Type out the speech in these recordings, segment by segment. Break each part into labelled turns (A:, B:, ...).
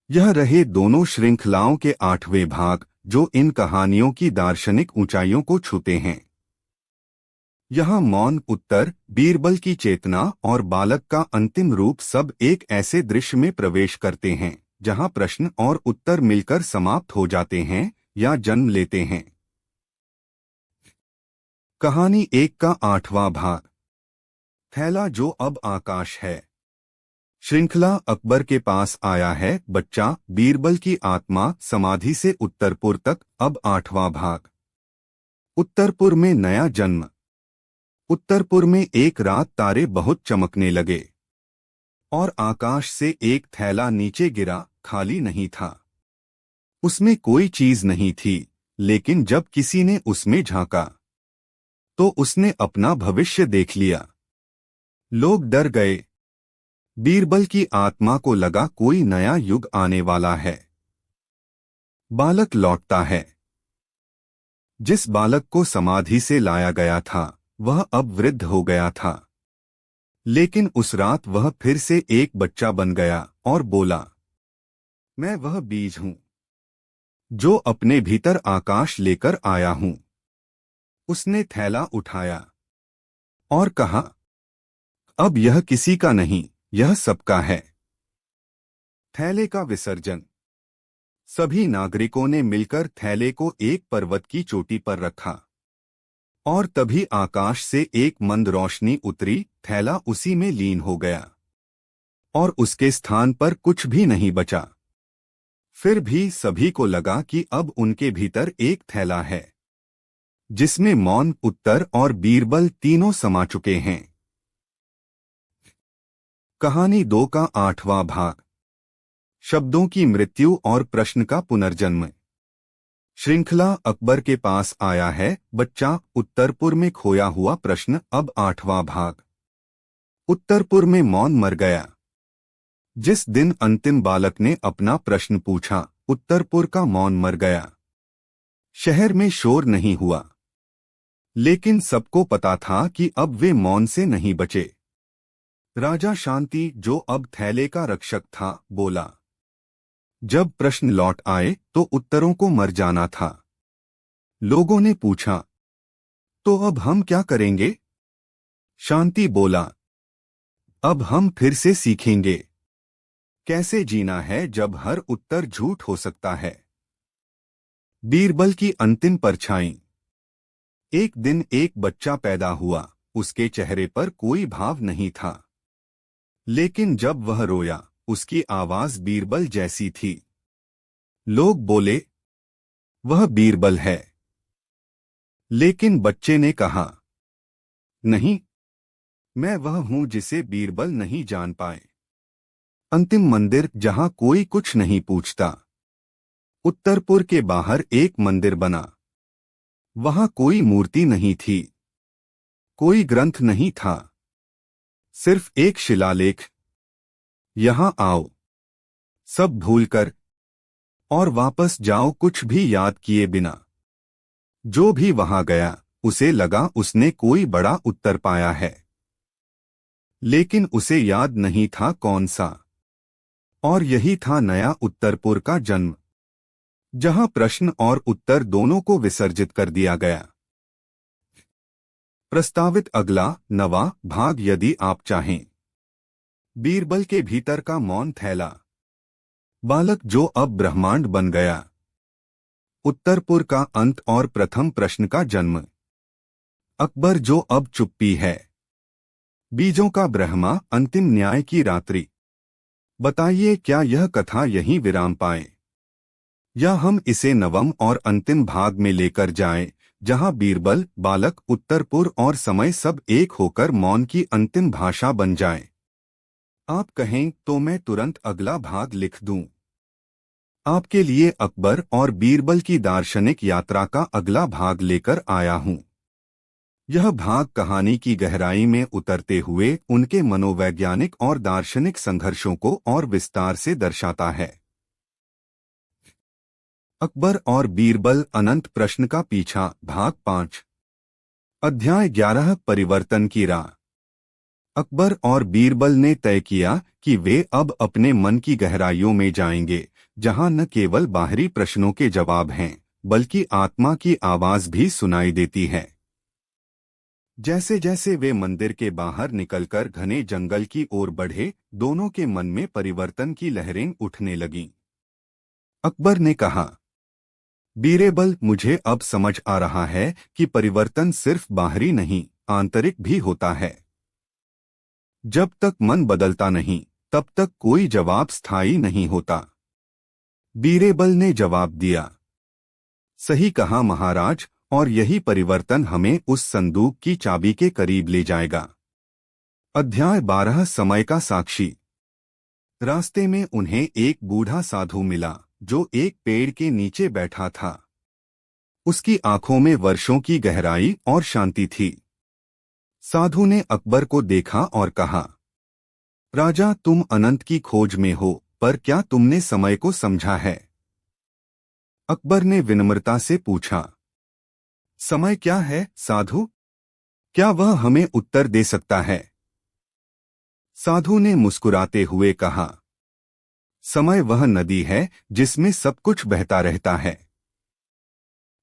A: यह रहे दोनों श्रृंखलाओं के 8वें भाग, जो इन कहानियों की दार्शनिक ऊंचाइयों को छूते हैं। यहाँ मौन उत्तर, बीरबल की चेतना और बालक का अंतिम रूप सब एक ऐसे दृश्य में प्रवेश करते हैं जहाँ प्रश्न और उत्तर मिलकर समाप्त हो जाते हैं या जन्म लेते हैं। कहानी 1 का 8वां भाग, थैला जो अब आकाश है। श्रृंखला अकबर के पास आया है बच्चा, बीरबल की आत्मा समाधि से उत्तरपुर तक, अब 8वां भाग। उत्तरपुर में नया जन्म। उत्तरपुर में एक रात तारे बहुत चमकने लगे और आकाश से एक थैला नीचे गिरा, खाली नहीं था। उसमें कोई चीज नहीं थी, लेकिन जब किसी ने उसमें झांका तो उसने अपना भविष्य देख लिया। लोग डर गए। बीरबल की आत्मा को लगा कोई नया युग आने वाला है। बालक लौटता है। जिस बालक को समाधि से लाया गया था वह अब वृद्ध हो गया था, लेकिन उस रात वह फिर से एक बच्चा बन गया और बोला, मैं वह बीज हूं जो अपने भीतर आकाश लेकर आया हूं। उसने थैला उठाया और कहा, अब यह किसी का नहीं, यह सबका है। थैले का विसर्जन। सभी नागरिकों ने मिलकर थैले को एक पर्वत की चोटी पर रखा और तभी आकाश से एक मंद रोशनी उतरी, थैला उसी में लीन हो गया और उसके स्थान पर कुछ भी नहीं बचा। फिर भी सभी को लगा कि अब उनके भीतर एक थैला है जिसमें मौन, उत्तर और बीरबल तीनों समा चुके हैं। कहानी 2 का 8वां भाग, शब्दों की मृत्यु और प्रश्न का पुनर्जन्म। श्रृंखला अकबर के पास आया है बच्चा, उत्तरपुर में खोया हुआ प्रश्न, अब 8वां भाग। उत्तरपुर में मौन मर गया। जिस दिन अंतिम बालक ने अपना प्रश्न पूछा, उत्तरपुर का मौन मर गया। शहर में शोर नहीं हुआ, लेकिन सबको पता था कि अब वे मौन से नहीं बचे। राजा शांति, जो अब थैले का रक्षक था, बोला, जब प्रश्न लौट आए तो उत्तरों को मर जाना था। लोगों ने पूछा, तो अब हम क्या करेंगे? शांति बोला, अब हम फिर से सीखेंगे कैसे जीना है जब हर उत्तर झूठ हो सकता है। बीरबल की अंतिम परछाई। एक दिन एक बच्चा पैदा हुआ। उसके चेहरे पर कोई भाव नहीं था, लेकिन जब वह रोया उसकी आवाज बीरबल जैसी थी। लोग बोले, वह बीरबल है। लेकिन बच्चे ने कहा, नहीं, मैं वह हूं जिसे बीरबल नहीं जान पाए। अंतिम मंदिर, जहां कोई कुछ नहीं पूछता। उत्तरपुर के बाहर एक मंदिर बना। वहां कोई मूर्ति नहीं थी, कोई ग्रंथ नहीं था, सिर्फ एक शिलालेख, यहां आओ, सब भूलकर, और वापस जाओ कुछ भी याद किए बिना। जो भी वहां गया उसे लगा उसने कोई बड़ा उत्तर पाया है, लेकिन उसे याद नहीं था कौन सा। और यही था नया उत्तरपुर का जन्म, जहां प्रश्न और उत्तर दोनों को विसर्जित कर दिया गया। प्रस्तावित अगला 9वां भाग, यदि आप चाहें। बीरबल के भीतर का मौन थैला। बालक जो अब ब्रह्मांड बन गया। उत्तरपुर का अंत और प्रथम प्रश्न का जन्म। अकबर जो अब चुप्पी है। बीजों का ब्रह्मा, अंतिम न्याय की रात्रि। बताइए, क्या यह कथा यहीं विराम पाए, या हम इसे 9वें और अंतिम भाग में लेकर जाएं, जहां बीरबल, बालक, उत्तरपुर और समय सब एक होकर मौन की अंतिम भाषा बन जाए। आप कहें तो मैं तुरंत अगला भाग लिख दूं। आपके लिए अकबर और बीरबल की दार्शनिक यात्रा का अगला भाग लेकर आया हूं। यह भाग कहानी की गहराई में उतरते हुए उनके मनोवैज्ञानिक और दार्शनिक संघर्षों को और विस्तार से दर्शाता है। अकबर और बीरबल, अनंत प्रश्न का पीछा, भाग 5। अध्याय 11, परिवर्तन की राह। अकबर और बीरबल ने तय किया कि वे अब अपने मन की गहराइयों में जाएंगे, जहां न केवल बाहरी प्रश्नों के जवाब हैं, बल्कि आत्मा की आवाज भी सुनाई देती है। जैसे जैसे वे मंदिर के बाहर निकलकर घने जंगल की ओर बढ़े, दोनों के मन में परिवर्तन की लहरें उठने लगीं। अकबर ने कहा, बीरेबल, मुझे अब समझ आ रहा है कि परिवर्तन सिर्फ बाहरी नहीं, आंतरिक भी होता है। जब तक मन बदलता नहीं, तब तक कोई जवाब स्थायी नहीं होता। बीरेबल ने जवाब दिया, सही कहा महाराज, और यही परिवर्तन हमें उस संदूक की चाबी के करीब ले जाएगा। अध्याय 12 समय का साक्षी। रास्ते में उन्हें एक बूढ़ा साधु मिला जो एक पेड़ के नीचे बैठा था। उसकी आंखों में वर्षों की गहराई और शांति थी। साधु ने अकबर को देखा और कहा, राजा, तुम अनंत की खोज में हो, पर क्या तुमने समय को समझा है? अकबर ने विनम्रता से पूछा, समय क्या है साधु? क्या वह हमें उत्तर दे सकता है? साधु ने मुस्कुराते हुए कहा, समय वह नदी है जिसमें सब कुछ बहता रहता है।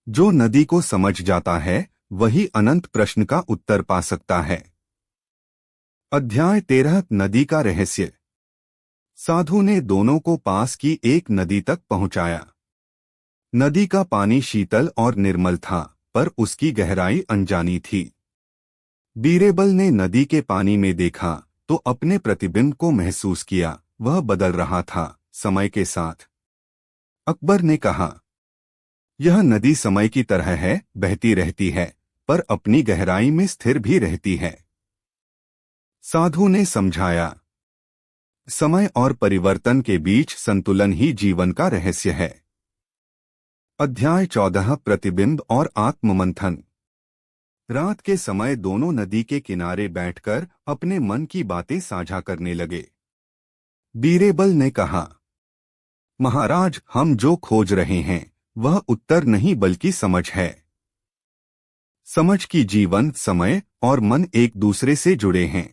A: जो नदी को समझ जाता है, वही अनंत प्रश्न का उत्तर पा सकता है। अध्याय 13 नदी का रहस्य। साधु ने दोनों को पास की एक नदी तक पहुंचाया। नदी का पानी शीतल और निर्मल था, पर उसकी गहराई अनजानी थी। बीरेबल ने नदी के पानी में देखा तो अपने प्रतिबिंब को महसूस किया। वह बदल रहा था समय के साथ। अकबर ने कहा, यह नदी समय की तरह है, बहती रहती है, पर अपनी गहराई में स्थिर भी रहती है। साधु ने समझाया, समय और परिवर्तन के बीच संतुलन ही जीवन का रहस्य है। अध्याय 14 प्रतिबिंब और आत्ममंथन। रात के समय दोनों नदी के किनारे बैठकर अपने मन की बातें साझा करने लगे। बीरेबल ने कहा, महाराज, हम जो खोज रहे हैं वह उत्तर नहीं बल्कि समझ है। समझ की जीवन, समय और मन एक दूसरे से जुड़े हैं।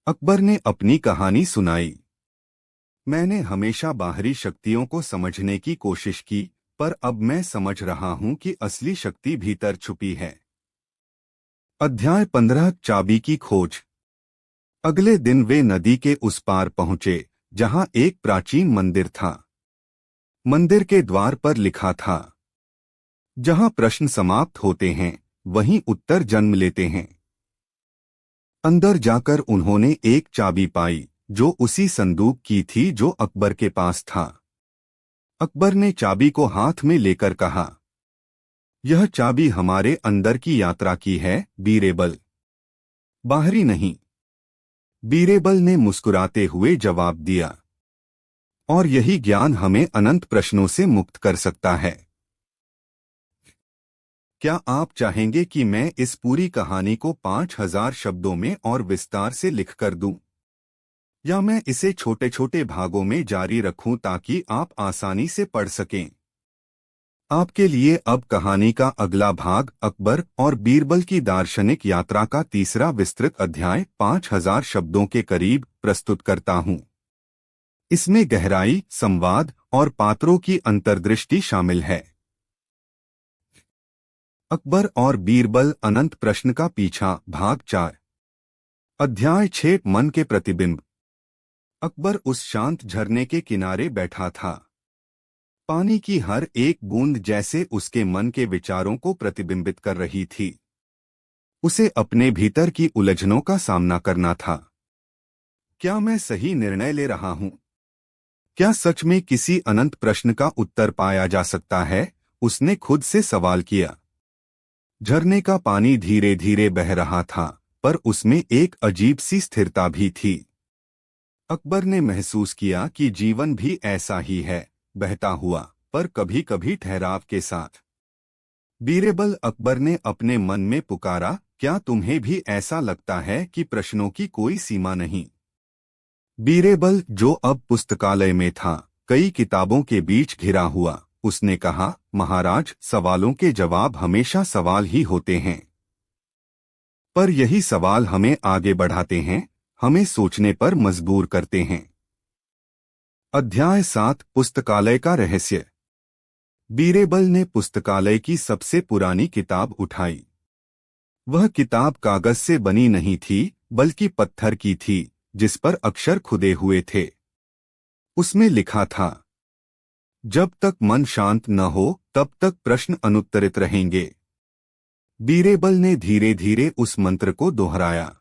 A: अकबर ने अपनी कहानी सुनाई। मैंने हमेशा बाहरी शक्तियों को समझने की कोशिश की, पर अब मैं समझ रहा हूं कि असली शक्ति भीतर छुपी है। अध्याय 15 चाबी की खोज। अगले दिन वे नदी के उस पार पहुंचे जहां एक प्राचीन मंदिर था। मंदिर के द्वार पर लिखा था, जहां प्रश्न समाप्त होते हैं वहीं उत्तर जन्म लेते हैं। अंदर जाकर उन्होंने एक चाबी पाई जो उसी संदूक की थी जो अकबर के पास था। अकबर ने चाबी को हाथ में लेकर कहा, यह चाबी हमारे अंदर की यात्रा की है बीरेबल, बाहरी नहीं। बीरेबल ने मुस्कुराते हुए जवाब दिया, और यही ज्ञान हमें अनंत प्रश्नों से मुक्त कर सकता है। क्या आप चाहेंगे कि मैं इस पूरी कहानी को 5000 शब्दों में और विस्तार से लिख कर दूं? या मैं इसे छोटे छोटे भागों में जारी रखूं ताकि आप आसानी से पढ़ सकें? आपके लिए अब कहानी का अगला भाग अकबर और बीरबल की दार्शनिक यात्रा का तीसरा विस्तृत अध्याय 5000 शब्दों के करीब प्रस्तुत करता हूं। इसमें गहराई, संवाद और पात्रों की अंतर्दृष्टि शामिल है। अकबर और बीरबल अनंत प्रश्न का पीछा, भाग 4। अध्याय 6 मन के प्रतिबिंब। अकबर उस शांत झरने के किनारे बैठा था। पानी की हर एक बूंद जैसे उसके मन के विचारों को प्रतिबिंबित कर रही थी। उसे अपने भीतर की उलझनों का सामना करना था। क्या मैं सही निर्णय ले रहा हूं? क्या सच में किसी अनंत प्रश्न का उत्तर पाया जा सकता है? उसने खुद से सवाल किया। झरने का पानी धीरे धीरे बह रहा था, पर उसमें एक अजीब सी स्थिरता भी थी। अकबर ने महसूस किया कि जीवन भी ऐसा ही है, बहता हुआ, पर कभी कभी ठहराव के साथ। बीरेबल, अकबर ने अपने मन में पुकारा, क्या तुम्हें भी ऐसा लगता है कि प्रश्नों की कोई सीमा नहीं? बीरेबल, जो अब पुस्तकालय में था, कई किताबों के बीच घिरा हुआ, उसने कहा, महाराज, सवालों के जवाब हमेशा सवाल ही होते हैं, पर यही सवाल हमें आगे बढ़ाते हैं, हमें सोचने पर मजबूर करते हैं। अध्याय 7 पुस्तकालय का रहस्य। बीरेबल ने पुस्तकालय की सबसे पुरानी किताब उठाई। वह किताब कागज से बनी नहीं थी, बल्कि पत्थर की थी, जिस पर अक्षर खुदे हुए थे। उसमें लिखा था, जब तक मन शांत न हो तब तक प्रश्न अनुत्तरित रहेंगे। बीरेबल ने धीरे धीरे उस मंत्र को दोहराया।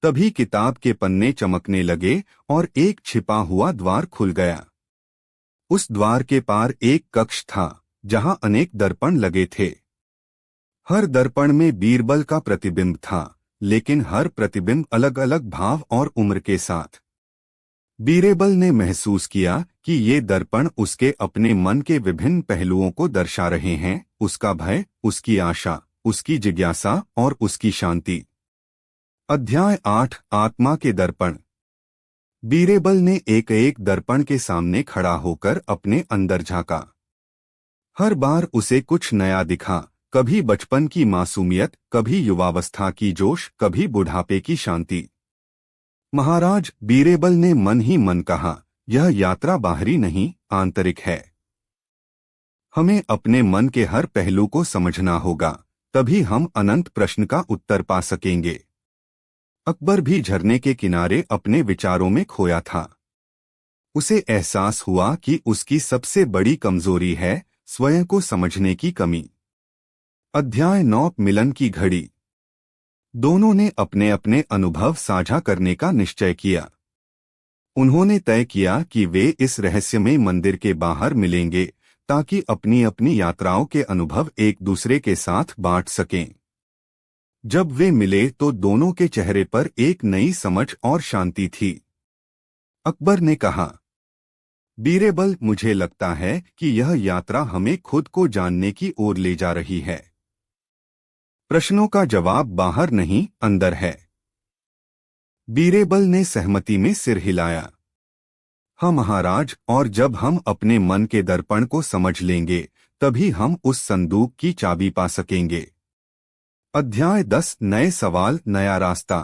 A: तभी किताब के पन्ने चमकने लगे और एक छिपा हुआ द्वार खुल गया। उस द्वार के पार एक कक्ष था, जहां अनेक दर्पण लगे थे। हर दर्पण में बीरबल का प्रतिबिंब था, लेकिन हर प्रतिबिंब अलग अलग भाव और उम्र के साथ। बीरेबल ने महसूस किया कि ये दर्पण उसके अपने मन के विभिन्न पहलुओं को दर्शा रहे हैं, उसका भय, उसकी आशा, उसकी जिज्ञासा और उसकी शांति। अध्याय 8 आत्मा के दर्पण। बीरेबल ने एक एक दर्पण के सामने खड़ा होकर अपने अंदर झांका। हर बार उसे कुछ नया दिखा, कभी बचपन की मासूमियत, कभी युवावस्था की जोश, कभी बुढ़ापे की शांति। महाराज, बीरेबल ने मन ही मन कहा, यह यात्रा बाहरी नहीं, आंतरिक है। हमें अपने मन के हर पहलू को समझना होगा, तभी हम अनंत प्रश्न का उत्तर पा सकेंगे। अकबर भी झरने के किनारे अपने विचारों में खोया था। उसे एहसास हुआ कि उसकी सबसे बड़ी कमजोरी है स्वयं को समझने की कमी। अध्याय 9 मिलन की घड़ी। दोनों ने अपने अपने अनुभव साझा करने का निश्चय किया। उन्होंने तय किया कि वे इस रहस्यमय मंदिर के बाहर मिलेंगे, ताकि अपनी अपनी यात्राओं के अनुभव एक दूसरे के साथ बांट सकें। जब वे मिले तो दोनों के चेहरे पर एक नई समझ और शांति थी। अकबर ने कहा, बीरेबल, मुझे लगता है कि यह यात्रा हमें खुद को जानने की ओर ले जा रही है। प्रश्नों का जवाब बाहर नहीं, अंदर है। बीरेबल ने सहमति में सिर हिलाया। हाँ महाराज, और जब हम अपने मन के दर्पण को समझ लेंगे, तभी हम उस संदूक की चाबी पा सकेंगे। अध्याय 10 नए सवाल, नया रास्ता।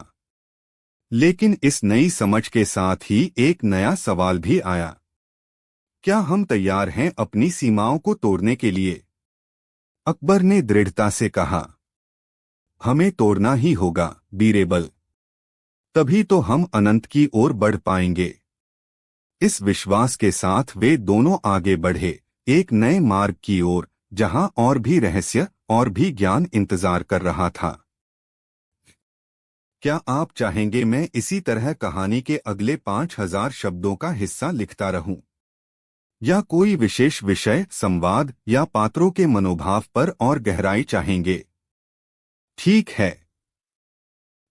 A: लेकिन इस नई समझ के साथ ही एक नया सवाल भी आया। क्या हम तैयार हैं अपनी सीमाओं को तोड़ने के लिए? अकबर ने दृढ़ता से कहा, हमें तोड़ना ही होगा बीरेबल। तभी तो हम अनंत की ओर बढ़ पाएंगे। इस विश्वास के साथ वे दोनों आगे बढ़े, एक नए मार्ग की ओर, जहां और भी रहस्य और भी ज्ञान इंतजार कर रहा था। क्या आप चाहेंगे मैं इसी तरह कहानी के अगले 5000 शब्दों का हिस्सा लिखता रहूं? या कोई विशेष विषय, संवाद या पात्रों के मनोभाव पर और गहराई चाहेंगे? ठीक है,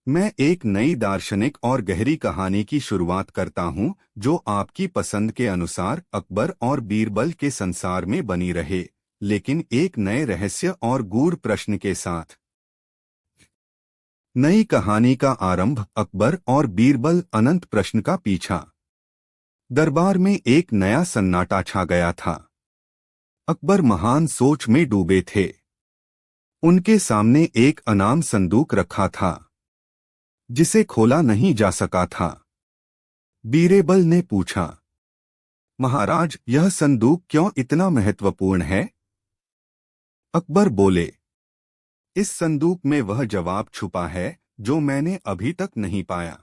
A: मैं एक नई दार्शनिक और गहरी कहानी की शुरुआत करता हूं, जो आपकी पसंद के अनुसार अकबर और बीरबल के संसार में बनी रहे, लेकिन एक नए रहस्य और गूढ़ प्रश्न के साथ। नई कहानी का आरंभ, अकबर और बीरबल, अनंत प्रश्न का पीछा। दरबार में एक नया सन्नाटा छा गया था। अकबर महान सोच में डूबे थे। उनके सामने एक अनाम संदूक रखा था, जिसे खोला नहीं जा सका था। बीरेबल ने पूछा, महाराज, यह संदूक क्यों इतना महत्वपूर्ण है? अकबर बोले, इस संदूक में वह जवाब छुपा है जो मैंने अभी तक नहीं पाया।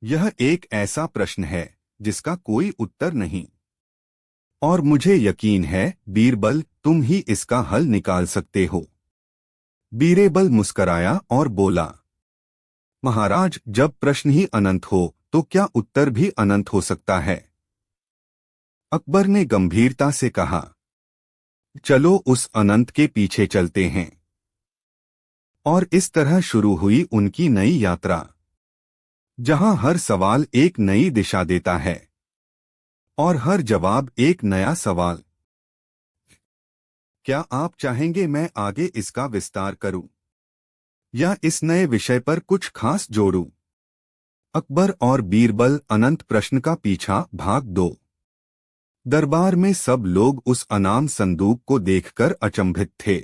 A: यह एक ऐसा प्रश्न है जिसका कोई उत्तर नहीं। और मुझे यकीन है बीरबल, तुम ही इसका हल निकाल सकते हो। बीरेबल मुस्कराया और बोला, महाराज, जब प्रश्न ही अनंत हो तो क्या उत्तर भी अनंत हो सकता है? अकबर ने गंभीरता से कहा, चलो उस अनंत के पीछे चलते हैं। और इस तरह शुरू हुई उनकी नई यात्रा, जहां हर सवाल एक नई दिशा देता है और हर जवाब एक नया सवाल। क्या आप चाहेंगे मैं आगे इसका विस्तार करूं या इस नए विषय पर कुछ खास जोड़ूं? अकबर और बीरबल, अनंत प्रश्न का पीछा, भाग 2। दरबार में सब लोग उस अनाम संदूक को देखकर अचंभित थे।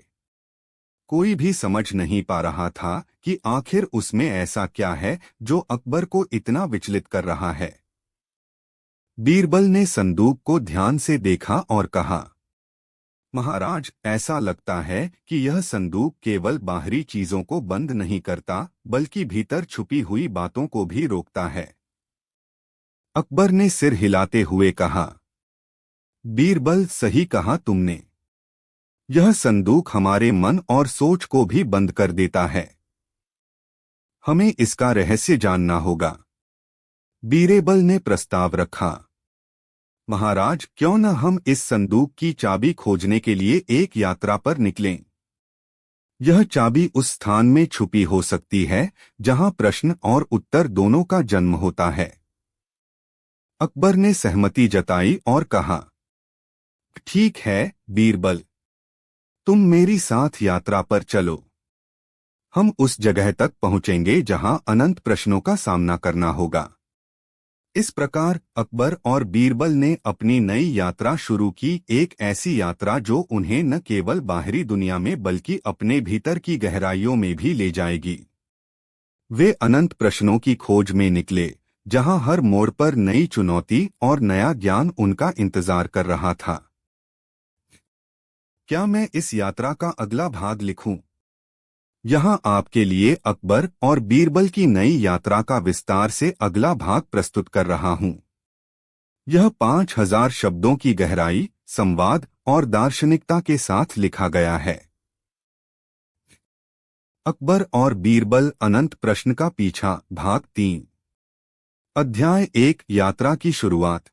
A: कोई भी समझ नहीं पा रहा था कि आखिर उसमें ऐसा क्या है जो अकबर को इतना विचलित कर रहा है। बीरबल ने संदूक को ध्यान से देखा और कहा, महाराज, ऐसा लगता है कि यह संदूक केवल बाहरी चीजों को बंद नहीं करता, बल्कि भीतर छुपी हुई बातों को भी रोकता है। अकबर ने सिर हिलाते हुए कहा, बीरबल, सही कहा तुमने। यह संदूक हमारे मन और सोच को भी बंद कर देता है। हमें इसका रहस्य जानना होगा। बीरबल ने प्रस्ताव रखा, महाराज, क्यों न हम इस संदूक की चाबी खोजने के लिए एक यात्रा पर निकलें। यह चाबी उस स्थान में छुपी हो सकती है जहां प्रश्न और उत्तर दोनों का जन्म होता है। अकबर ने सहमति जताई और कहा, ठीक है बीरबल, तुम मेरी साथ यात्रा पर चलो। हम उस जगह तक पहुंचेंगे जहां अनंत प्रश्नों का सामना करना होगा। इस प्रकार अकबर और बीरबल ने अपनी नई यात्रा शुरू की, एक ऐसी यात्रा जो उन्हें न केवल बाहरी दुनिया में बल्कि अपने भीतर की गहराइयों में भी ले जाएगी। वे अनंत प्रश्नों की खोज में निकले, जहां हर मोड़ पर नई चुनौती और नया ज्ञान उनका इंतजार कर रहा था। क्या मैं इस यात्रा का अगला भाग लिखूं? यहाँ आपके लिए अकबर और बीरबल की नई यात्रा का विस्तार से अगला भाग प्रस्तुत कर रहा हूँ। यह 5000 शब्दों की गहराई, संवाद और दार्शनिकता के साथ लिखा गया है। अकबर और बीरबल, अनंत प्रश्न का पीछा, भाग 3। अध्याय 1, यात्रा की शुरुआत।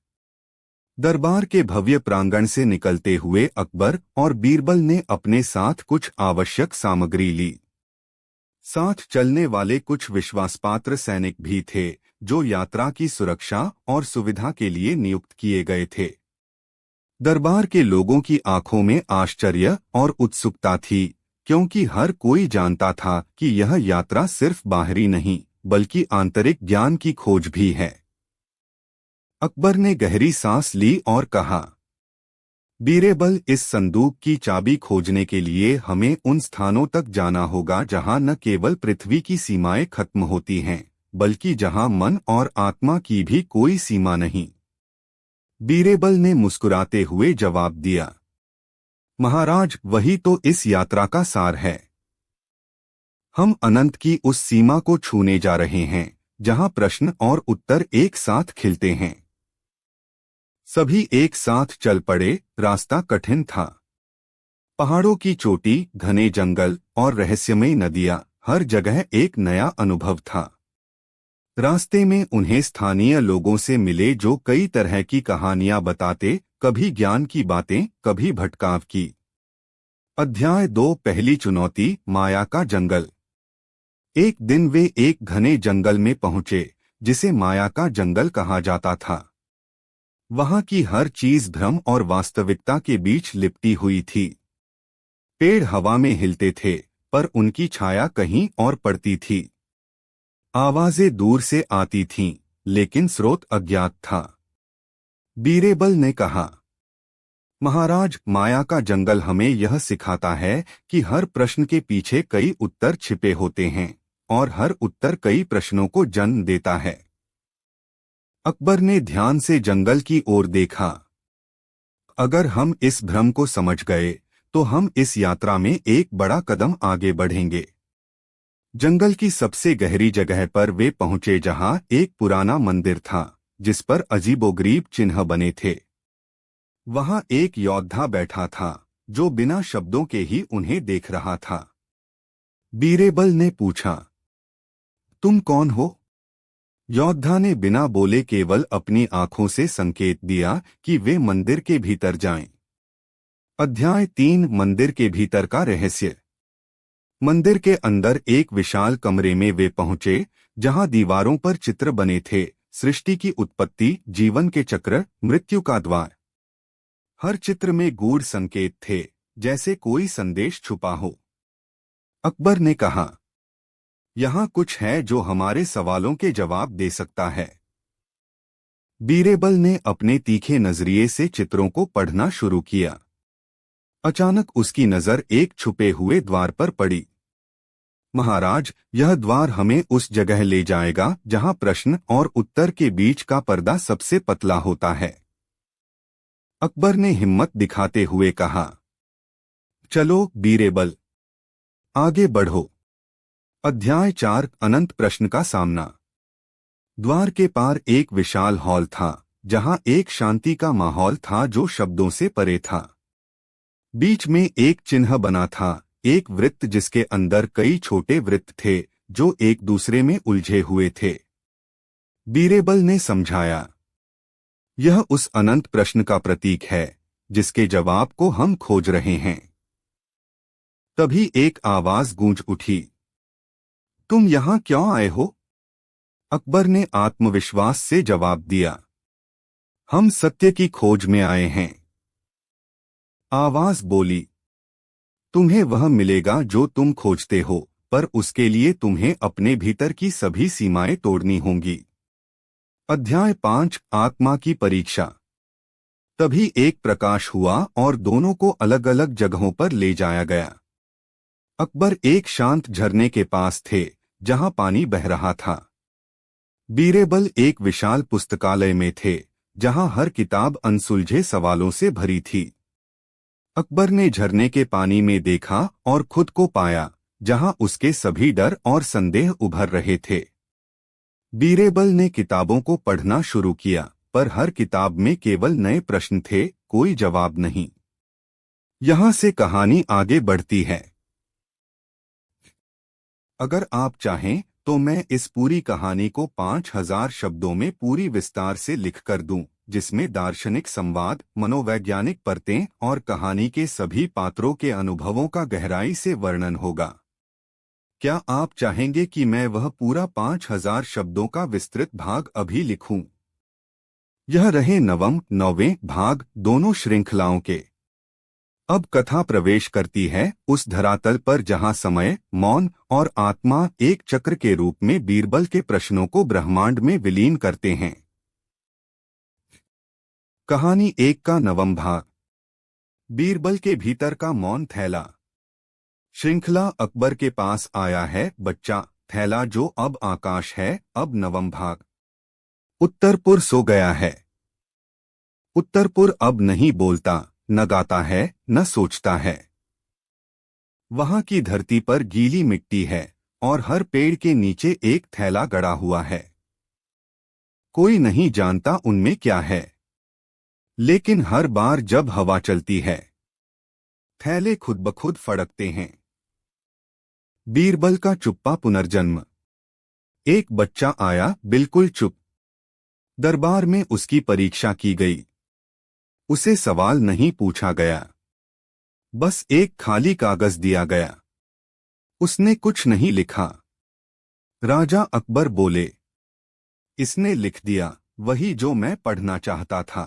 A: दरबार के भव्य प्रांगण से निकलते हुए अकबर और बीरबल ने अपने साथ कुछ आवश्यक सामग्री ली। साथ चलने वाले कुछ विश्वासपात्र सैनिक भी थे, जो यात्रा की सुरक्षा और सुविधा के लिए नियुक्त किए गए थे। दरबार के लोगों की आंखों में आश्चर्य और उत्सुकता थी, क्योंकि हर कोई जानता था कि यह यात्रा सिर्फ बाहरी नहीं, बल्कि आंतरिक ज्ञान की खोज भी है। अकबर ने गहरी सांस ली और कहा, बीरबल, इस संदूक की चाबी खोजने के लिए हमें उन स्थानों तक जाना होगा जहां न केवल पृथ्वी की सीमाएं खत्म होती हैं, बल्कि जहां मन और आत्मा की भी कोई सीमा नहीं। बीरबल ने मुस्कुराते हुए जवाब दिया, महाराज, वही तो इस यात्रा का सार है। हम अनंत की उस सीमा को छूने जा रहे हैं जहां प्रश्न और उत्तर एक साथ खिलते हैं। सभी एक साथ चल पड़े। रास्ता कठिन था। पहाड़ों की चोटी, घने जंगल और रहस्यमयी नदियां, हर जगह एक नया अनुभव था। रास्ते में उन्हें स्थानीय लोगों से मिले जो कई तरह की कहानियां बताते, कभी ज्ञान की बातें, कभी भटकाव की। अध्याय 2, पहली चुनौती, माया का जंगल। एक दिन वे एक घने जंगल में पहुंचे, जिसे माया का जंगल कहा जाता था। वहां की हर चीज भ्रम और वास्तविकता के बीच लिपटी हुई थी। पेड़ हवा में हिलते थे, पर उनकी छाया कहीं और पड़ती थी। आवाजें दूर से आती थीं, लेकिन स्रोत अज्ञात था। बीरबल ने कहा, महाराज, माया का जंगल हमें यह सिखाता है कि हर प्रश्न के पीछे कई उत्तर छिपे होते हैं, और हर उत्तर कई प्रश्नों को जन्म देता है। अकबर ने ध्यान से जंगल की ओर देखा। अगर हम इस भ्रम को समझ गए, तो हम इस यात्रा में एक बड़ा कदम आगे बढ़ेंगे। जंगल की सबसे गहरी जगह पर वे पहुंचे, जहां एक पुराना मंदिर था, जिस पर अजीबोगरीब चिन्ह बने थे। वहां एक योद्धा बैठा था, जो बिना शब्दों के ही उन्हें देख रहा था। बीरबल ने पूछा, तुम कौन हो? योद्धा ने बिना बोले केवल अपनी आंखों से संकेत दिया कि वे मंदिर के भीतर जाएं। अध्याय 3, मंदिर के भीतर का रहस्य। मंदिर के अंदर एक विशाल कमरे में वे पहुंचे, जहां दीवारों पर चित्र बने थे, सृष्टि की उत्पत्ति, जीवन के चक्र, मृत्यु का द्वार। हर चित्र में गूढ़ संकेत थे, जैसे कोई संदेश छुपा हो। अकबर ने कहा, यहाँ कुछ है जो हमारे सवालों के जवाब दे सकता है। बीरबल ने अपने तीखे नजरिए से चित्रों को पढ़ना शुरू किया। अचानक उसकी नजर एक छुपे हुए द्वार पर पड़ी। महाराज, यह द्वार हमें उस जगह ले जाएगा जहां प्रश्न और उत्तर के बीच का पर्दा सबसे पतला होता है। अकबर ने हिम्मत दिखाते हुए कहा, चलो बीरेबल, आगे बढ़ो। अध्याय 4 अनंत प्रश्न का सामना। द्वार के पार एक विशाल हॉल था, जहां एक शांति का माहौल था जो शब्दों से परे था। बीच में एक चिन्ह बना था, एक वृत्त जिसके अंदर कई छोटे वृत्त थे जो एक दूसरे में उलझे हुए थे। बीरेबल ने समझाया, यह उस अनंत प्रश्न का प्रतीक है जिसके जवाब को हम खोज रहे हैं। तभी एक आवाज गूंज उठी, तुम यहां क्यों आए हो? अकबर ने आत्मविश्वास से जवाब दिया, हम सत्य की खोज में आए हैं। आवाज बोली, तुम्हें वह मिलेगा जो तुम खोजते हो, पर उसके लिए तुम्हें अपने भीतर की सभी सीमाएं तोड़नी होंगी। अध्याय 5 आत्मा की परीक्षा। तभी एक प्रकाश हुआ और दोनों को अलग अलग जगहों पर ले जाया गया। अकबर एक शांत झरने के पास थे जहां पानी बह रहा था। बीरेबल एक विशाल पुस्तकालय में थे जहां हर किताब अनसुलझे सवालों से भरी थी। अकबर ने झरने के पानी में देखा और खुद को पाया जहां उसके सभी डर और संदेह उभर रहे थे। बीरेबल ने किताबों को पढ़ना शुरू किया, पर हर किताब में केवल नए प्रश्न थे, कोई जवाब नहीं। यहां से कहानी आगे बढ़ती है। अगर आप चाहें तो मैं इस पूरी कहानी को 5000 शब्दों में पूरी विस्तार से लिख कर दूं, जिसमें दार्शनिक संवाद, मनोवैज्ञानिक परतें और कहानी के सभी पात्रों के अनुभवों का गहराई से वर्णन होगा। क्या आप चाहेंगे कि मैं वह पूरा 5000 शब्दों का विस्तृत भाग अभी लिखूं? यह रहे 9वें भाग दोनों श्रृंखलाओं के। अब कथा प्रवेश करती है उस धरातल पर जहां समय, मौन और आत्मा एक चक्र के रूप में बीरबल के प्रश्नों को ब्रह्मांड में विलीन करते हैं। कहानी 1 का 9वां भाग। बीरबल के भीतर का मौन थैला। श्रृंखला अकबर के पास आया है बच्चा, थैला जो अब आकाश है। अब 9वां भाग। उत्तरपुर सो गया है। उत्तरपुर अब नहीं बोलता, न गाता है, न सोचता है। वहां की धरती पर गीली मिट्टी है और हर पेड़ के नीचे एक थैला गड़ा हुआ है। कोई नहीं जानता उनमें क्या है, लेकिन हर बार जब हवा चलती है, थैले खुद ब खुद फड़कते हैं। बीरबल का चुप्पा पुनर्जन्म। एक बच्चा आया, बिल्कुल चुप। दरबार में उसकी परीक्षा की गई। उसे सवाल नहीं पूछा गया, बस एक खाली कागज दिया गया। उसने कुछ नहीं लिखा। राजा अकबर बोले, इसने लिख दिया वही जो मैं पढ़ना चाहता था।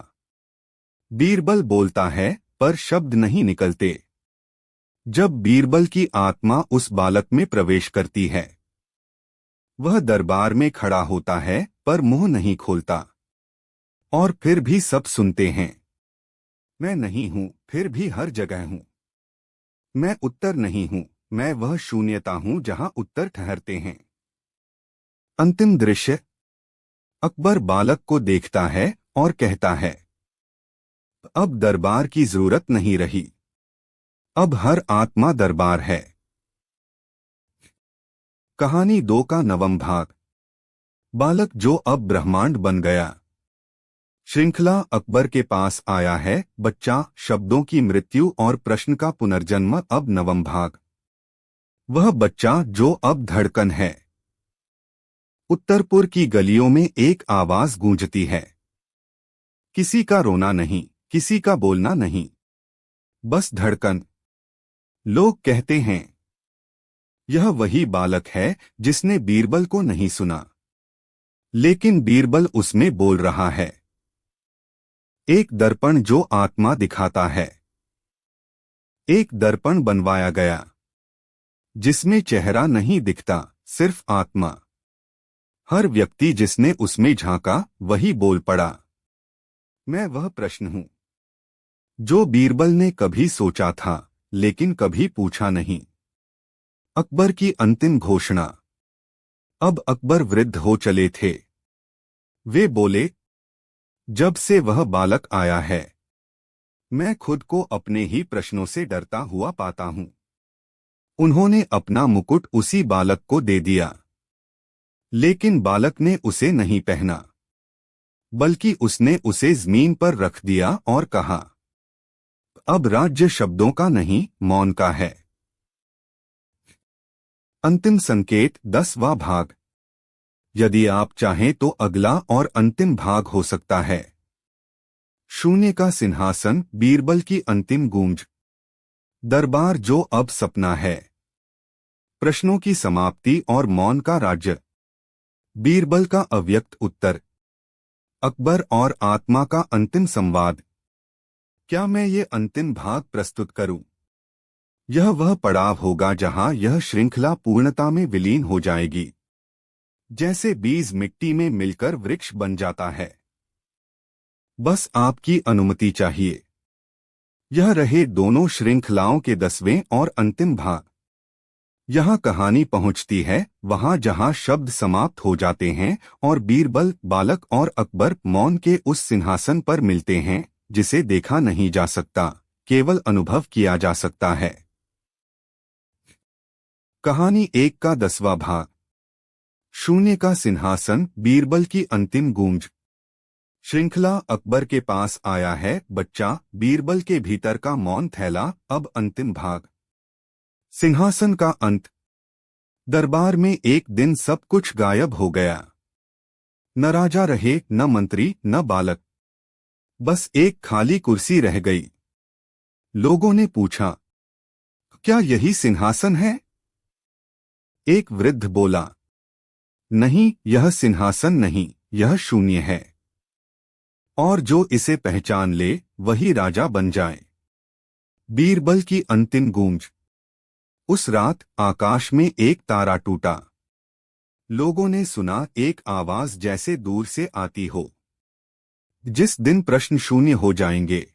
A: बीरबल बोलता है, पर शब्द नहीं निकलते। जब बीरबल की आत्मा उस बालक में प्रवेश करती है, वह दरबार में खड़ा होता है पर मुंह नहीं खोलता। और फिर भी सब सुनते हैं। मैं नहीं हूं, फिर भी हर जगह हूं। मैं उत्तर नहीं हूं, मैं वह शून्यता हूं जहां उत्तर ठहरते हैं। अंतिम दृश्य। अकबर बालक को देखता है और कहता है, अब दरबार की जरूरत नहीं रही। अब हर आत्मा दरबार है। कहानी 2 का 9वां भाग। बालक जो अब ब्रह्मांड बन गया। श्रृंखला अकबर के पास आया है बच्चा, शब्दों की मृत्यु और प्रश्न का पुनर्जन्म। अब 9वां भाग। वह बच्चा जो अब धड़कन है। उत्तरपुर की गलियों में एक आवाज गूंजती है। किसी का रोना नहीं, किसी का बोलना नहीं, बस धड़कन। लोग कहते हैं, यह वही बालक है जिसने बीरबल को नहीं सुना, लेकिन बीरबल उसमें बोल रहा है। एक दर्पण जो आत्मा दिखाता है। एक दर्पण बनवाया गया जिसमें चेहरा नहीं दिखता, सिर्फ आत्मा। हर व्यक्ति जिसने उसमें झांका वही बोल पड़ा। मैं वह प्रश्न हूं जो बीरबल ने कभी सोचा था लेकिन कभी पूछा नहीं। अकबर की अंतिम घोषणा। अब अकबर वृद्ध हो चले थे। वे बोले, जब से वह बालक आया है मैं खुद को अपने ही प्रश्नों से डरता हुआ पाता हूं। उन्होंने अपना मुकुट उसी बालक को दे दिया, लेकिन बालक ने उसे नहीं पहना, बल्कि उसने उसे जमीन पर रख दिया और कहा, अब राज्य शब्दों का नहीं मौन का है। अंतिम संकेत 10वां भाग। यदि आप चाहें तो अगला और अंतिम भाग हो सकता है। शून्य का सिंहासन, बीरबल की अंतिम गूंज। दरबार जो अब सपना है। प्रश्नों की समाप्ति और मौन का राज्य। बीरबल का अव्यक्त उत्तर। अकबर और आत्मा का अंतिम संवाद। क्या मैं ये अंतिम भाग प्रस्तुत करूं? यह वह पड़ाव होगा जहां यह श्रृंखला पूर्णता में विलीन हो जाएगी, जैसे बीज मिट्टी में मिलकर वृक्ष बन जाता है। बस आपकी अनुमति चाहिए। यह रहे दोनों श्रृंखलाओं के 10वें और अंतिम भाग। यहाँ कहानी पहुँचती है वहाँ जहाँ शब्द समाप्त हो जाते हैं और बीरबल, बालक और अकबर मौन के उस सिंहासन पर मिलते हैं जिसे देखा नहीं जा सकता, केवल अनुभव किया जा सकता है। कहानी 1 का 10वां भाग। शून्य का सिंहासन, बीरबल की अंतिम गूंज। श्रृंखला अकबर के पास आया है बच्चा, बीरबल के भीतर का मौन थैला। अब अंतिम भाग। सिंहासन का अंत। दरबार में एक दिन सब कुछ गायब हो गया। न राजा रहे, न मंत्री, न बालक। बस एक खाली कुर्सी रह गई। लोगों ने पूछा, क्या यही सिंहासन है? एक वृद्ध बोला, नहीं, यह सिंहासन नहीं, यह शून्य है। और जो इसे पहचान ले वही राजा बन जाए। बीरबल की अंतिम गूंज। उस रात आकाश में एक तारा टूटा। लोगों ने सुना एक आवाज जैसे दूर से आती हो। जिस दिन प्रश्न शून्य हो जाएंगे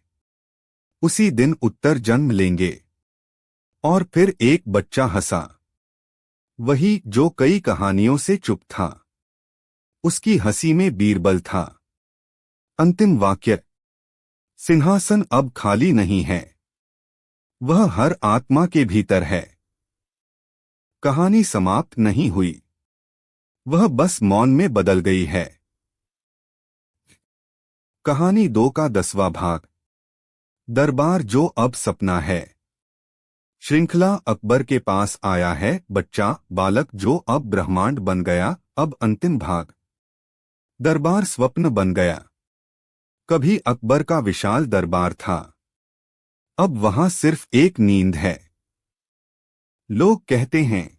A: उसी दिन उत्तर जन्म लेंगे। और फिर एक बच्चा हंसा, वही जो कई कहानियों से चुप था। उसकी हंसी में बीरबल था। अंतिम वाक्य। सिंहासन अब खाली नहीं है, वह हर आत्मा के भीतर है। कहानी समाप्त नहीं हुई, वह बस मौन में बदल गई है। कहानी 2 का 10वां भाग। दरबार जो अब सपना है। श्रृंखला अकबर के पास आया है बच्चा, बालक जो अब ब्रह्मांड बन गया। अब अंतिम भाग। दरबार स्वप्न बन गया। कभी अकबर का विशाल दरबार था, अब वहां सिर्फ एक नींद है। लोग कहते हैं,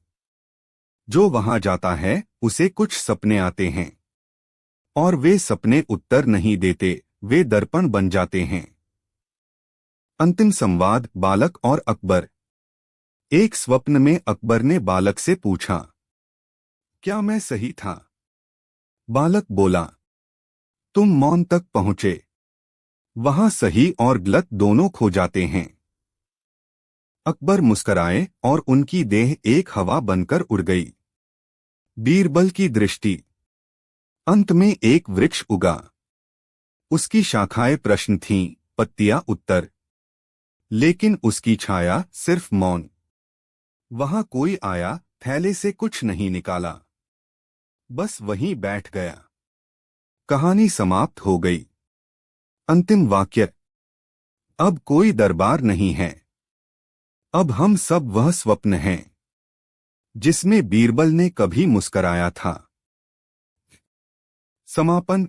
A: जो वहां जाता है उसे कुछ सपने आते हैं, और वे सपने उत्तर नहीं देते, वे दर्पण बन जाते हैं। अंतिम संवाद, बालक और अकबर। एक स्वप्न में अकबर ने बालक से पूछा, क्या मैं सही था? बालक बोला, तुम मौन तक पहुंचे, वहां सही और गलत दोनों खो जाते हैं। अकबर मुस्कराए और उनकी देह एक हवा बनकर उड़ गई। बीरबल की दृष्टि। अंत में एक वृक्ष उगा। उसकी शाखाएं प्रश्न थीं, पत्तियां उत्तर, लेकिन उसकी छाया सिर्फ मौन। वहां कोई आया, थैले से कुछ नहीं निकाला, बस वहीं बैठ गया। कहानी समाप्त हो गई। अंतिम वाक्य। अब कोई दरबार नहीं है, अब हम सब वह स्वप्न हैं जिसमें बीरबल ने कभी मुस्कराया था। समापन।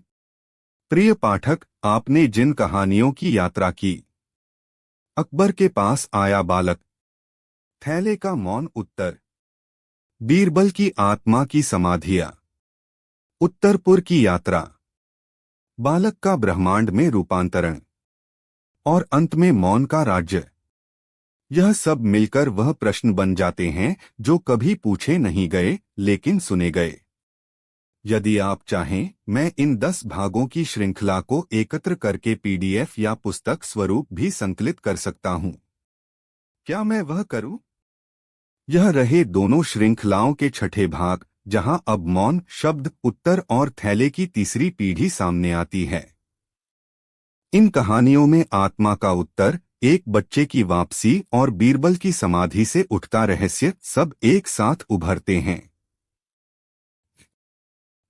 A: प्रिय पाठक, आपने जिन कहानियों की यात्रा की, अकबर के पास आया बालक, थैले का मौन उत्तर, बीरबल की आत्मा की समाधियां, उत्तरपुर की यात्रा, बालक का ब्रह्मांड में रूपांतरण, और अंत में मौन का राज्य, यह सब मिलकर वह प्रश्न बन जाते हैं जो कभी पूछे नहीं गए लेकिन सुने गए। यदि आप चाहें, मैं इन 10 भागों की श्रृंखला को एकत्र करके PDF या पुस्तक स्वरूप भी संकलित कर सकता हूं। क्या मैं वह करूं? यह रहे दोनों श्रृंखलाओं के छठे भाग, जहां अब मौन शब्द उत्तर और थैले की तीसरी पीढ़ी सामने आती है। इन कहानियों में आत्मा का उत्तर, एक बच्चे की वापसी और बीरबल की समाधि से उठता रहस्य सब एक साथ उभरते हैं।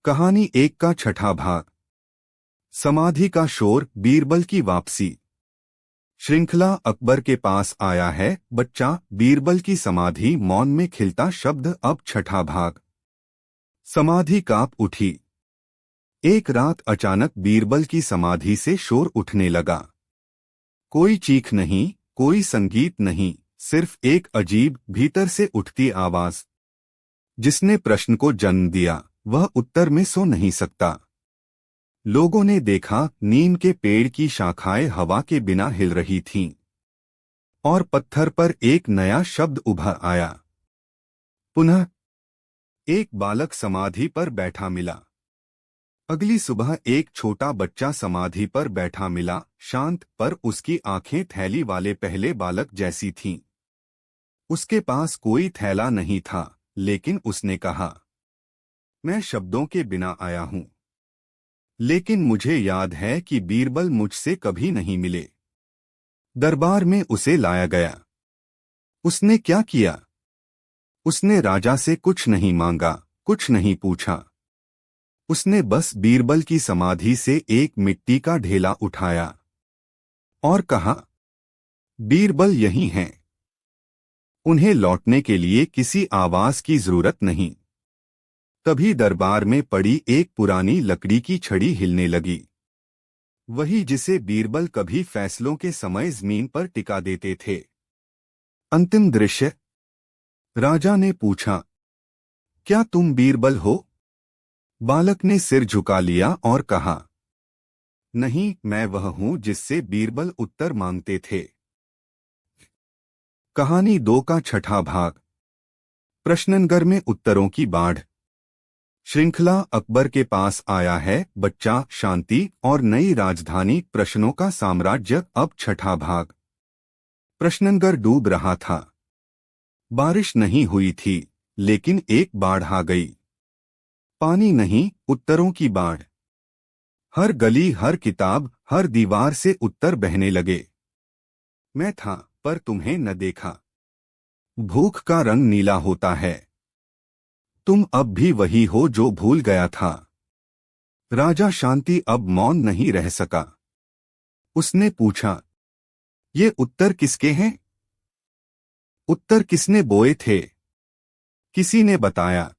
A: कहानी 1 का छठा भाग, समाधि का शोर, बीरबल की वापसी। श्रृंखला अकबर के पास आया है बच्चा, बीरबल की समाधि, मौन में खिलता शब्द। अब छठा भाग, समाधि कांप उठी। एक रात अचानक बीरबल की समाधि से शोर उठने लगा। कोई चीख नहीं, कोई संगीत नहीं, सिर्फ एक अजीब भीतर से उठती आवाज। जिसने प्रश्न को जन्म दिया वह उत्तर में सो नहीं सकता। लोगों ने देखा, नीम के पेड़ की शाखाएं हवा के बिना हिल रही थीं और पत्थर पर एक नया शब्द उभर आया, पुनः। एक बालक समाधि पर बैठा मिला। अगली सुबह एक छोटा बच्चा समाधि पर बैठा मिला, शांत, पर उसकी आंखें थैली वाले पहले बालक जैसी थीं। उसके पास कोई थैला नहीं था, लेकिन उसने कहा, मैं शब्दों के बिना आया हूं, लेकिन मुझे याद है कि बीरबल मुझसे कभी नहीं मिले। दरबार में उसे लाया गया। उसने क्या किया? उसने राजा से कुछ नहीं मांगा, कुछ नहीं पूछा। उसने बस बीरबल की समाधि से एक मिट्टी का ढेला उठाया और कहा, बीरबल यही हैं। उन्हें लौटने के लिए किसी आवाज की जरूरत नहीं। तभी दरबार में पड़ी एक पुरानी लकड़ी की छड़ी हिलने लगी, वही जिसे बीरबल कभी फैसलों के समय जमीन पर टिका देते थे। अंतिम दृश्य। राजा ने पूछा, क्या तुम बीरबल हो? बालक ने सिर झुका लिया और कहा, नहीं, मैं वह हूं जिससे बीरबल उत्तर मांगते थे। कहानी 2 का छठा भाग, प्रश्ननगर में उत्तरों की बाढ़। श्रृंखला अकबर के पास आया है बच्चा, शांति और नई राजधानी, प्रश्नों का साम्राज्य। अब छठा भाग, प्रश्ननगर डूब रहा था। बारिश नहीं हुई थी, लेकिन एक बाढ़ आ गई। पानी नहीं, उत्तरों की बाढ़। हर गली, हर किताब, हर दीवार से उत्तर बहने लगे। मैं था, पर तुम्हें न देखा। भूख का रंग नीला होता है। तुम अब भी वही हो जो भूल गया था। राजा शांति अब मौन नहीं रह सका। उसने पूछा, ये उत्तर किसके हैं? उत्तर किसने बोए थे? किसी ने बताया,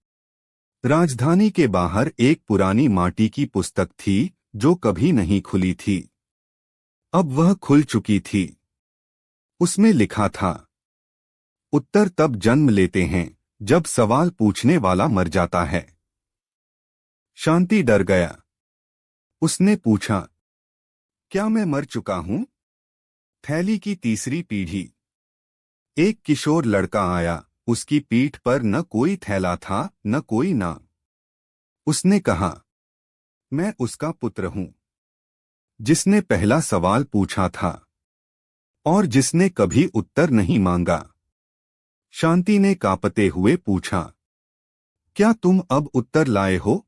A: राजधानी के बाहर एक पुरानी माटी की पुस्तक थी जो कभी नहीं खुली थी। अब वह खुल चुकी थी। उसमें लिखा था, उत्तर तब जन्म लेते हैं जब सवाल पूछने वाला मर जाता है। शांति डर गया। उसने पूछा, क्या मैं मर चुका हूं? थैली की तीसरी पीढ़ी। एक किशोर लड़का आया, उसकी पीठ पर न कोई थैला था, न कोई नाम। उसने कहा, मैं उसका पुत्र हूं, जिसने पहला सवाल पूछा था और जिसने कभी उत्तर नहीं मांगा। शांति ने कांपते हुए पूछा, क्या तुम अब उत्तर लाए हो?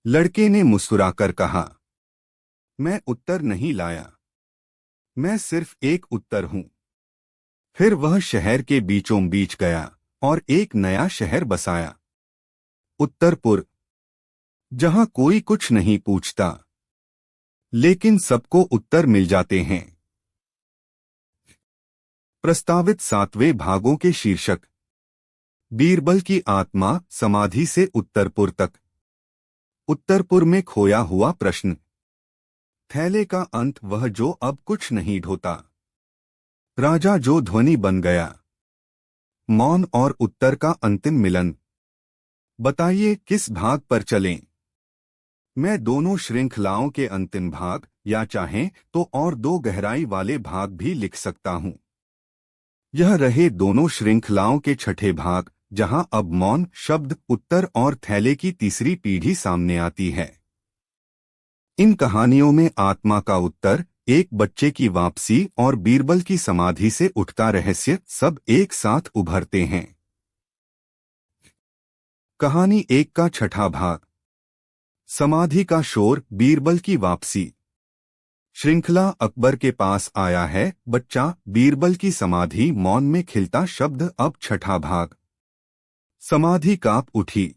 A: लड़के ने मुस्कुराकर कहा, मैं उत्तर नहीं लाया, मैं सिर्फ एक उत्तर हूं। फिर वह शहर के बीचों बीच गया और एक नया शहर बसाया, उत्तरपुर, जहां कोई कुछ नहीं पूछता, लेकिन सबको उत्तर मिल जाते हैं। प्रस्तावित 7वें भागों के शीर्षक, बीरबल की आत्मा, समाधि से उत्तरपुर तक, उत्तरपुर में खोया हुआ प्रश्न, थैले का अंत, वह जो अब कुछ नहीं ढोता, राजा जो ध्वनि बन गया, मौन और उत्तर का अंतिम मिलन। बताइए किस भाग पर चलें? मैं दोनों श्रृंखलाओं के अंतिम भाग, या चाहें तो और 2 गहराई वाले भाग भी लिख सकता हूं। यह रहे दोनों श्रृंखलाओं के छठे भाग, जहां अब मौन शब्द, उत्तर और थैले की तीसरी पीढ़ी सामने आती है। इन कहानियों में आत्मा का उत्तर, एक बच्चे की वापसी और बीरबल की समाधि से उठता रहस्य सब एक साथ उभरते हैं। कहानी 1 का छठा भाग। समाधि का शोर, बीरबल की वापसी। श्रृंखला अकबर के पास आया है बच्चा, बीरबल की समाधि, मौन में खिलता शब्द। अब छठा भाग। समाधि कांप उठी।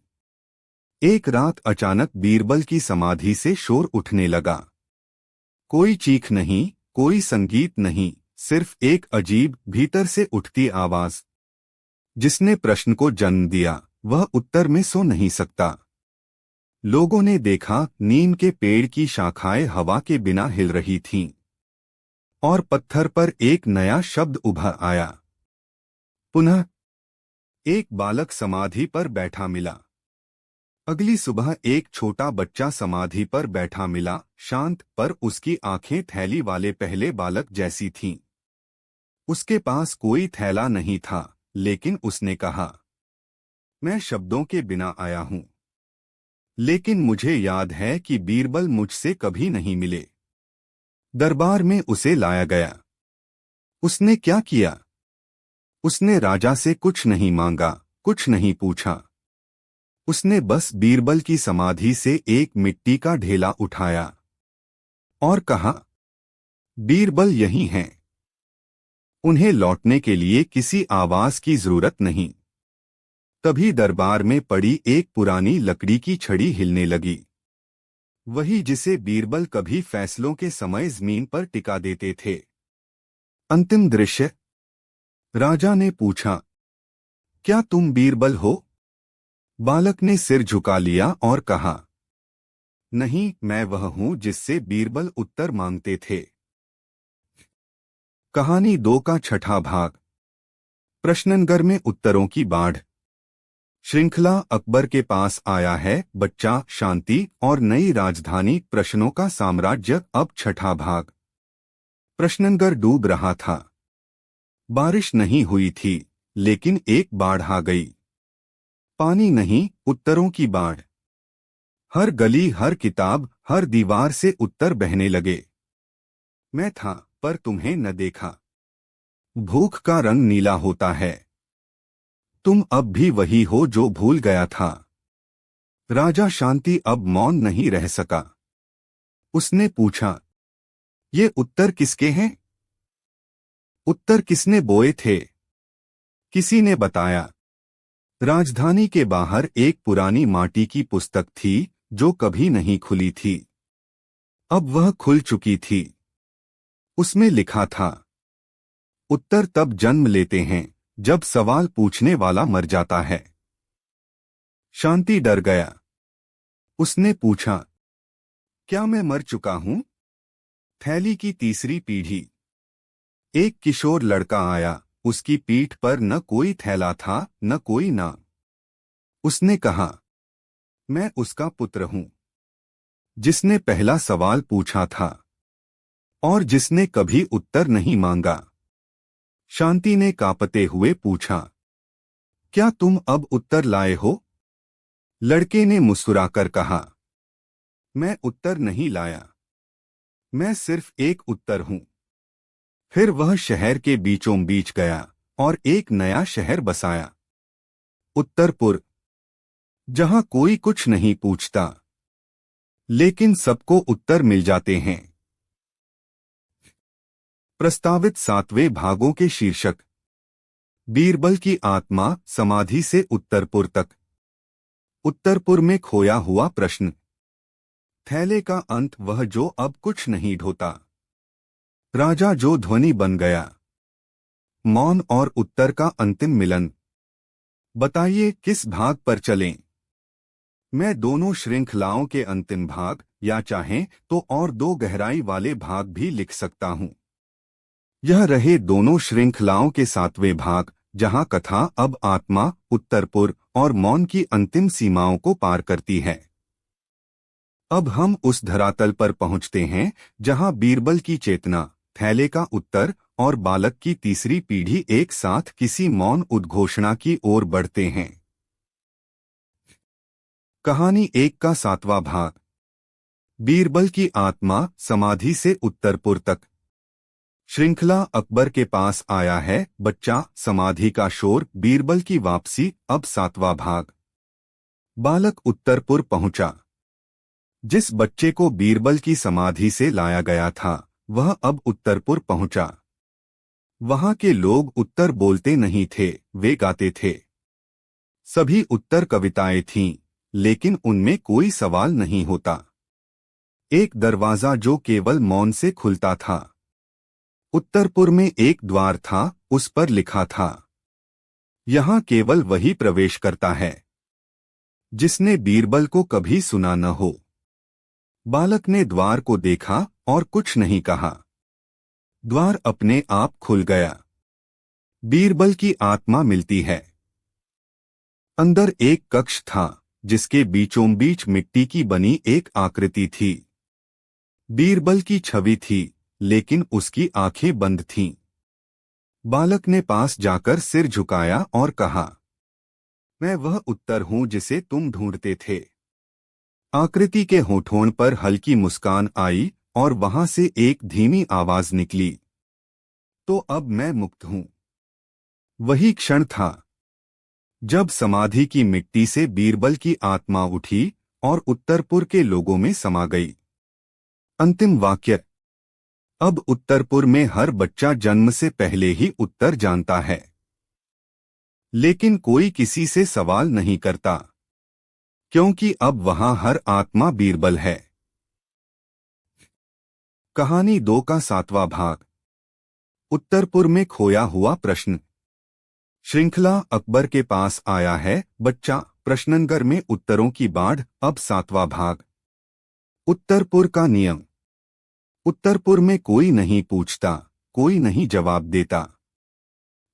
A: एक रात अचानक बीरबल की समाधि से शोर उठने लगा। कोई चीख नहीं, कोई संगीत नहीं, सिर्फ एक अजीब भीतर से उठती आवाज। जिसने प्रश्न को जन्म दिया वह उत्तर में सो नहीं सकता। लोगों ने देखा, नीम के पेड़ की शाखाएं हवा के बिना हिल रही थीं और पत्थर पर एक नया शब्द उभर आया। पुनः। एक बालक समाधि पर बैठा मिला। अगली सुबह एक छोटा बच्चा समाधि पर बैठा मिला, शांत, पर उसकी आंखें थैली वाले पहले बालक जैसी थीं। उसके पास कोई थैला नहीं था, लेकिन उसने कहा, मैं शब्दों के बिना आया हूं। लेकिन मुझे याद है कि बीरबल मुझसे कभी नहीं मिले। दरबार में उसे लाया गया। उसने क्या किया? उसने राजा से कुछ नहीं मांगा, कुछ नहीं पूछा। उसने बस बीरबल की समाधि से एक मिट्टी का ढेला उठाया और कहा, बीरबल यही हैं। उन्हें लौटने के लिए किसी आवाज की जरूरत नहीं। तभी दरबार में पड़ी एक पुरानी लकड़ी की छड़ी हिलने लगी। वही जिसे बीरबल कभी फैसलों के समय जमीन पर टिका देते थे। अंतिम दृश्य। राजा ने पूछा, क्या तुम बीरबल हो? बालक ने सिर झुका लिया और कहा, नहीं, मैं वह हूं जिससे बीरबल उत्तर मांगते थे। कहानी 2 का छठा भाग। प्रश्ननगर में उत्तरों की बाढ़। श्रृंखला अकबर के पास आया है बच्चा, शांति और नई राजधानी, प्रश्नों का साम्राज्य। अब छठा भाग। प्रश्ननगर डूब रहा था। बारिश नहीं हुई थी, लेकिन एक बाढ़ आ गई। पानी नहीं, उत्तरों की बाढ़। हर गली, हर किताब, हर दीवार से उत्तर बहने लगे। मैं था, पर तुम्हें न देखा। भूख का रंग नीला होता है। तुम अब भी वही हो जो भूल गया था। राजा शांति अब मौन नहीं रह सका। उसने पूछा, ये उत्तर किसके हैं? उत्तर किसने बोए थे? किसी ने बताया। राजधानी के बाहर एक पुरानी माटी की पुस्तक थी जो कभी नहीं खुली थी। अब वह खुल चुकी थी। उसमें लिखा था, उत्तर तब जन्म लेते हैं जब सवाल पूछने वाला मर जाता है। शांति डर गया। उसने पूछा, क्या मैं मर चुका हूं? थैली की तीसरी पीढ़ी। एक किशोर लड़का आया। उसकी पीठ पर न कोई थैला था, न कोई नाम। उसने कहा, मैं उसका पुत्र हूं जिसने पहला सवाल पूछा था और जिसने कभी उत्तर नहीं मांगा। शांति ने कांपते हुए पूछा, क्या तुम अब उत्तर लाए हो? लड़के ने मुस्कुराकर कहा, मैं उत्तर नहीं लाया। मैं सिर्फ एक उत्तर हूं। फिर वह शहर के बीचों बीच गया और एक नया शहर बसाया, उत्तरपुर, जहां कोई कुछ नहीं पूछता, लेकिन सबको उत्तर मिल जाते हैं। प्रस्तावित 7वें भागों के शीर्षक। बीरबल की आत्मा, समाधि से उत्तरपुर तक। उत्तरपुर में खोया हुआ प्रश्न। थैले का अंत, वह जो अब कुछ नहीं ढोता। राजा जो ध्वनि बन गया। मौन और उत्तर का अंतिम मिलन। बताइए किस भाग पर चलें? मैं दोनों श्रृंखलाओं के अंतिम भाग, या चाहें तो और 2 गहराई वाले भाग भी लिख सकता हूं। यह रहे दोनों श्रृंखलाओं के 7वें भाग, जहां कथा अब आत्मा, उत्तरपुर और मौन की अंतिम सीमाओं को पार करती है। अब हम उस धरातल पर पहुंचते हैं जहां बीरबल की चेतना, थैले का उत्तर और बालक की तीसरी पीढ़ी एक साथ किसी मौन उद्घोषणा की ओर बढ़ते हैं। कहानी 1 का 7वां भाग। बीरबल की आत्मा, समाधि से उत्तरपुर तक। श्रृंखला अकबर के पास आया है बच्चा, समाधि का शोर, बीरबल की वापसी। अब 7वां भाग। बालक उत्तरपुर पहुंचा। जिस बच्चे को बीरबल की समाधि से लाया गया था वह अब उत्तरपुर पहुंचा। वहां के लोग उत्तर बोलते नहीं थे, वे गाते थे। सभी उत्तर कविताएं थीं, लेकिन उनमें कोई सवाल नहीं होता। एक दरवाजा जो केवल मौन से खुलता था। उत्तरपुर में एक द्वार था, उस पर लिखा था, यहां केवल वही प्रवेश करता है जिसने बीरबल को कभी सुना न हो। बालक ने द्वार को देखा और कुछ नहीं कहा। द्वार अपने आप खुल गया। बीरबल की आत्मा मिलती है। अंदर एक कक्ष था जिसके बीचों बीच मिट्टी की बनी एक आकृति थी। बीरबल की छवि थी, लेकिन उसकी आंखें बंद थीं। बालक ने पास जाकर सिर झुकाया और कहा, मैं वह उत्तर हूं जिसे तुम ढूंढते थे। आकृति के होठों पर हल्की मुस्कान आई और वहां से एक धीमी आवाज निकली, तो अब मैं मुक्त हूं। वही क्षण था जब समाधि की मिट्टी से बीरबल की आत्मा उठी और उत्तरपुर के लोगों में समा गई। अंतिम वाक्य। अब उत्तरपुर में हर बच्चा जन्म से पहले ही उत्तर जानता है, लेकिन कोई किसी से सवाल नहीं करता, क्योंकि अब वहां हर आत्मा बीरबल है। कहानी 2 का 7वां भाग। उत्तरपुर में खोया हुआ प्रश्न। श्रृंखला अकबर के पास आया है बच्चा प्रश्ननगर में उत्तरों की बाढ़। अब 7वां भाग। उत्तरपुर का नियम। उत्तरपुर में कोई नहीं पूछता, कोई नहीं जवाब देता।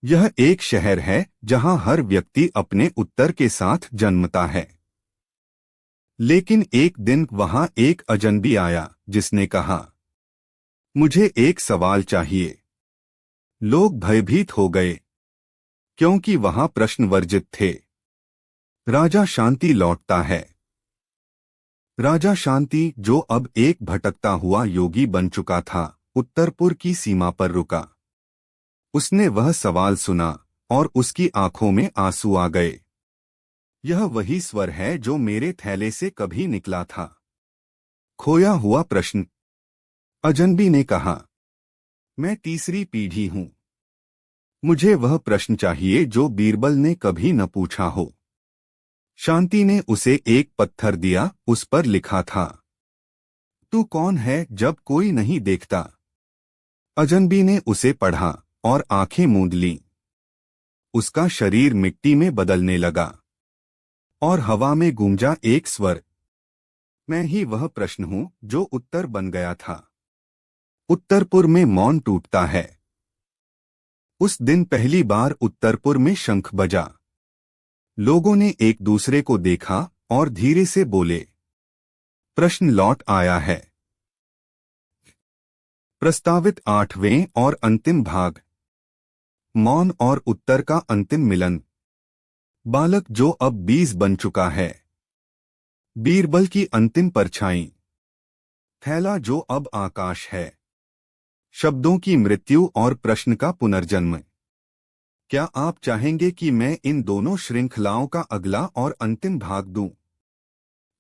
A: यह एक शहर है जहां हर व्यक्ति अपने उत्तर के साथ जन्मता है। लेकिन एक दिन वहां एक अजनबी आया जिसने कहा, मुझे एक सवाल चाहिए। लोग भयभीत हो गए, क्योंकि वहां प्रश्न वर्जित थे। राजा शांति लौटता है। राजा शांति, जो अब एक भटकता हुआ योगी बन चुका था, उत्तरपुर की सीमा पर रुका। उसने वह सवाल सुना और उसकी आंखों में आंसू आ गए। यह वही स्वर है जो मेरे थैले से कभी निकला था। खोया हुआ प्रश्न। अजनबी ने कहा, मैं तीसरी पीढ़ी हूं। मुझे वह प्रश्न चाहिए जो बीरबल ने कभी न पूछा हो। शांति ने उसे एक पत्थर दिया, उस पर लिखा था, तू कौन है जब कोई नहीं देखता। अजनबी ने उसे पढ़ा और आंखें मूंद लीं। उसका शरीर मिट्टी में बदलने लगा और हवा में गूंजा एक स्वर, मैं ही वह प्रश्न हूं जो उत्तर बन गया था। उत्तरपुर में मौन टूटता है। उस दिन पहली बार उत्तरपुर में शंख बजा। लोगों ने एक दूसरे को देखा और धीरे से बोले, प्रश्न लौट आया है। प्रस्तावित 8वें और अंतिम भाग। मौन और उत्तर का अंतिम मिलन। बालक जो अब 20 बन चुका है। बीरबल की अंतिम परछाई। थैला जो अब आकाश है। शब्दों की मृत्यु और प्रश्न का पुनर्जन्म। क्या आप चाहेंगे कि मैं इन दोनों श्रृंखलाओं का अगला और अंतिम भाग दूं?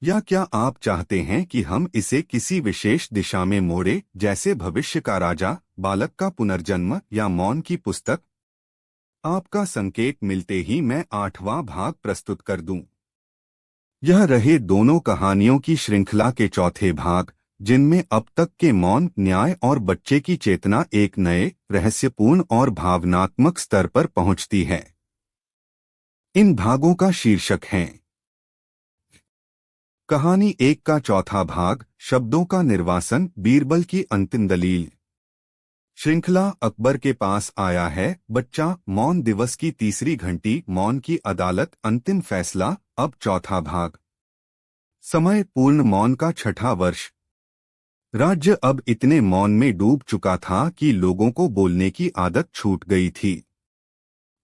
A: या क्या आप चाहते हैं कि हम इसे किसी विशेष दिशा में मोड़े, जैसे भविष्य का राजा, बालक का पुनर्जन्म या मौन की पुस्तक? आपका संकेत मिलते ही मैं 8वां भाग प्रस्तुत कर दूं। यह रहे दोनों कहानियों की श्रृंखला के चौथे भाग, जिनमें अब तक के मौन, न्याय और बच्चे की चेतना एक नए, रहस्यपूर्ण और भावनात्मक स्तर पर पहुंचती है। इन भागों का शीर्षक है। कहानी 1 का चौथा भाग, शब्दों का निर्वासन, बीरबल की अंतिम दलील। श्रृंखला अकबर के पास आया है बच्चा, मौन दिवस की तीसरी घंटी, मौन की अदालत, अंतिम फैसला। अब चौथा भाग। समय पूर्ण मौन का 6वां वर्ष। राज्य अब इतने मौन में डूब चुका था कि लोगों को बोलने की आदत छूट गई थी।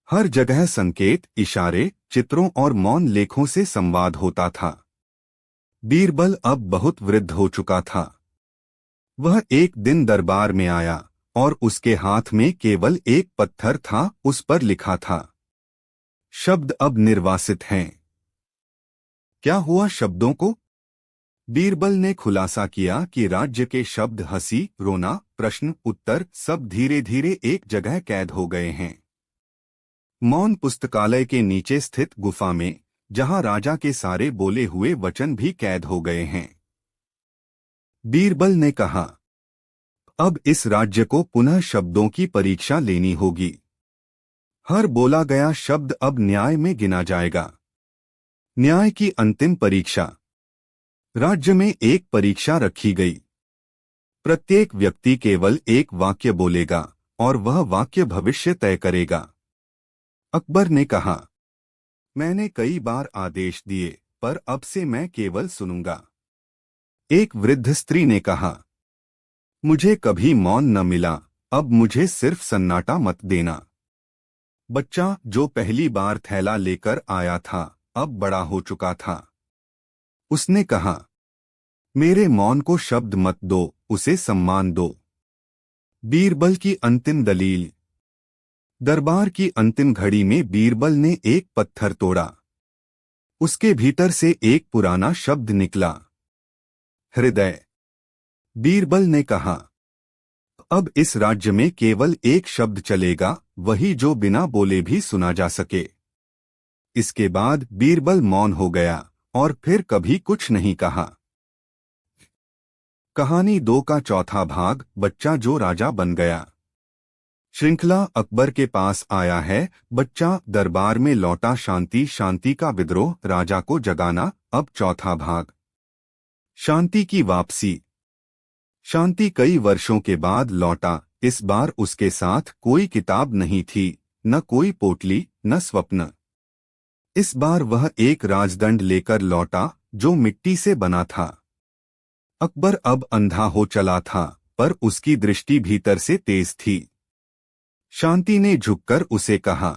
A: हर जगह संकेत, इशारे, चित्रों और मौन लेखों से संवाद होता था। बीरबल अब बहुत वृद्ध हो चुका था। वह एक दिन दरबार में आया और उसके हाथ में केवल एक पत्थर था, उस पर लिखा था, शब्द अब निर्वासित हैं। क्या हुआ शब्दों को? बीरबल ने खुलासा किया कि राज्य के शब्द हंसी, रोना, प्रश्न, उत्तर सब धीरे धीरे एक जगह कैद हो गए हैं। मौन पुस्तकालय के नीचे स्थित गुफा में, जहां राजा के सारे बोले हुए वचन भी कैद हो गए हैं। बीरबल ने कहा, अब इस राज्य को पुनः शब्दों की परीक्षा लेनी होगी। हर बोला गया शब्द अब न्याय में गिना जाएगा। न्याय की अंतिम परीक्षा। राज्य में एक परीक्षा रखी गई। प्रत्येक व्यक्ति केवल एक वाक्य बोलेगा और वह वाक्य भविष्य तय करेगा। अकबर ने कहा, मैंने कई बार आदेश दिए, पर अब से मैं केवल सुनूंगा। एक वृद्ध स्त्री ने कहा, मुझे कभी मौन न मिला, अब मुझे सिर्फ सन्नाटा मत देना। बच्चा जो पहली बार थैला लेकर आया था, अब बड़ा हो चुका था। उसने कहा, मेरे मौन को शब्द मत दो, उसे सम्मान दो। बीरबल की अंतिम दलील। दरबार की अंतिम घड़ी में बीरबल ने एक पत्थर तोड़ा। उसके भीतर से एक पुराना शब्द निकला, हृदय। बीरबल ने कहा, अब इस राज्य में केवल एक शब्द चलेगा, वही जो बिना बोले भी सुना जा सके। इसके बाद बीरबल मौन हो गया और फिर कभी कुछ नहीं कहा। कहानी 2 का चौथा भाग, बच्चा जो राजा बन गया। श्रृंखला अकबर के पास आया है, बच्चा दरबार में लौटा, शांति, शांति का विद्रोह, राजा को जगाना। अब चौथा भाग, शांति की वापसी। शांति कई वर्षों के बाद लौटा। इस बार उसके साथ कोई किताब नहीं थी, न कोई पोटली, न स्वप्न। इस बार वह एक राजदंड लेकर लौटा जो मिट्टी से बना था। अकबर अब अंधा हो चला था, पर उसकी दृष्टि भीतर से तेज थी। शांति ने झुककर उसे कहा,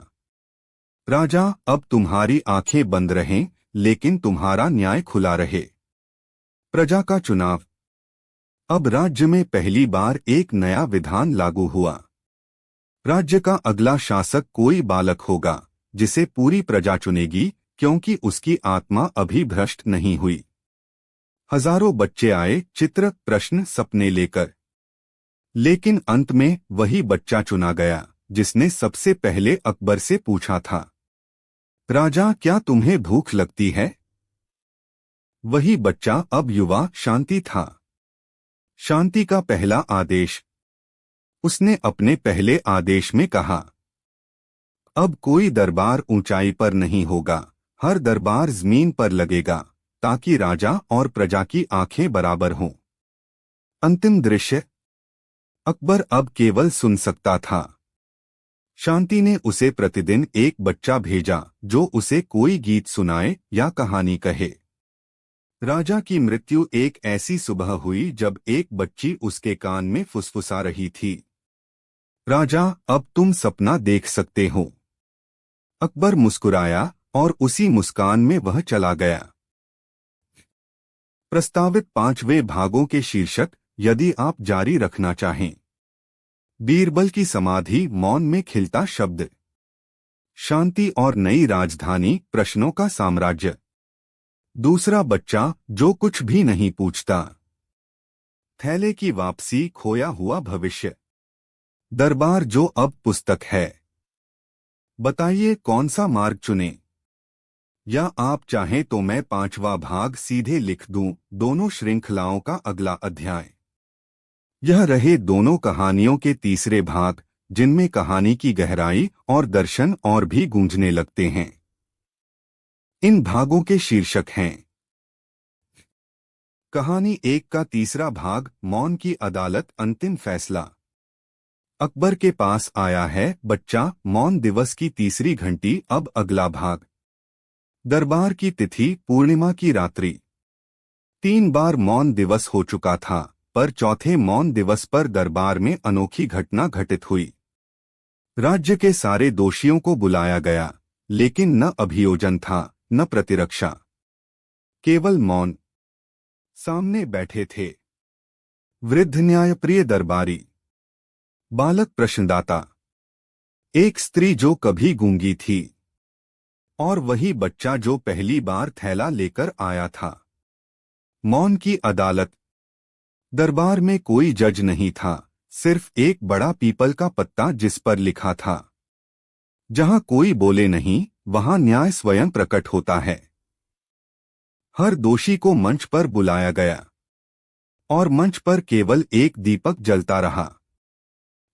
A: राजा, अब तुम्हारी आंखें बंद रहें, लेकिन तुम्हारा न्याय खुला रहे। प्रजा का चुनाव। अब राज्य में पहली बार एक नया विधान लागू हुआ। राज्य का अगला शासक कोई बालक होगा, जिसे पूरी प्रजा चुनेगी, क्योंकि उसकी आत्मा अभी भ्रष्ट नहीं हुई। हजारों बच्चे आए, चित्र, प्रश्न, सपने लेकर। लेकिन अंत में वही बच्चा चुना गया जिसने सबसे पहले अकबर से पूछा था, राजा, क्या तुम्हें भूख लगती है? वही बच्चा अब युवा शांति था। शांति का पहला आदेश। उसने अपने पहले आदेश में कहा, अब कोई दरबार ऊंचाई पर नहीं होगा, हर दरबार जमीन पर लगेगा, ताकि राजा और प्रजा की आंखें बराबर हों। अंतिम दृश्य। अकबर अब केवल सुन सकता था। शांति ने उसे प्रतिदिन एक बच्चा भेजा जो उसे कोई गीत सुनाए या कहानी कहे। राजा की मृत्यु एक ऐसी सुबह हुई जब एक बच्ची उसके कान में फुसफुसा रही थी, राजा, अब तुम सपना देख सकते हो। अकबर मुस्कुराया और उसी मुस्कान में वह चला गया। प्रस्तावित 5वें भागों के शीर्षक, यदि आप जारी रखना चाहें। बीरबल की समाधि, मौन में खिलता शब्द। शांति और नई राजधानी, प्रश्नों का साम्राज्य। दूसरा बच्चा जो कुछ भी नहीं पूछता। थैले की वापसी, खोया हुआ भविष्य। दरबार जो अब पुस्तक है। बताइए कौन सा मार्ग चुने, या आप चाहें तो मैं 5वां भाग सीधे लिख दूं, दोनों श्रृंखलाओं का अगला अध्याय। यह रहे दोनों कहानियों के तीसरे भाग, जिनमें कहानी की गहराई और दर्शन और भी गूंजने लगते हैं। इन भागों के शीर्षक हैं। कहानी 1 का तीसरा भाग, मौन की अदालत, अंतिम फैसला। अकबर के पास आया है, बच्चा, मौन दिवस की तीसरी घंटी। अब अगला भाग। दरबार की तिथि, पूर्णिमा की रात्रि। 3 बार मौन दिवस हो चुका था, पर चौथे मौन दिवस पर दरबार में अनोखी घटना घटित हुई। राज्य के सारे दोषियों को बुलाया गया, लेकिन न अभियोजन था, न प्रतिरक्षा। केवल मौन। सामने बैठे थे वृद्ध न्यायप्रिय दरबारी, बालक प्रश्नदाता, एक स्त्री जो कभी गूंगी थी, और वही बच्चा जो पहली बार थैला लेकर आया था। मौन की अदालत। दरबार में कोई जज नहीं था, सिर्फ एक बड़ा पीपल का पत्ता जिस पर लिखा था, जहां कोई बोले नहीं वहां न्याय स्वयं प्रकट होता है। हर दोषी को मंच पर बुलाया गया और मंच पर केवल एक दीपक जलता रहा।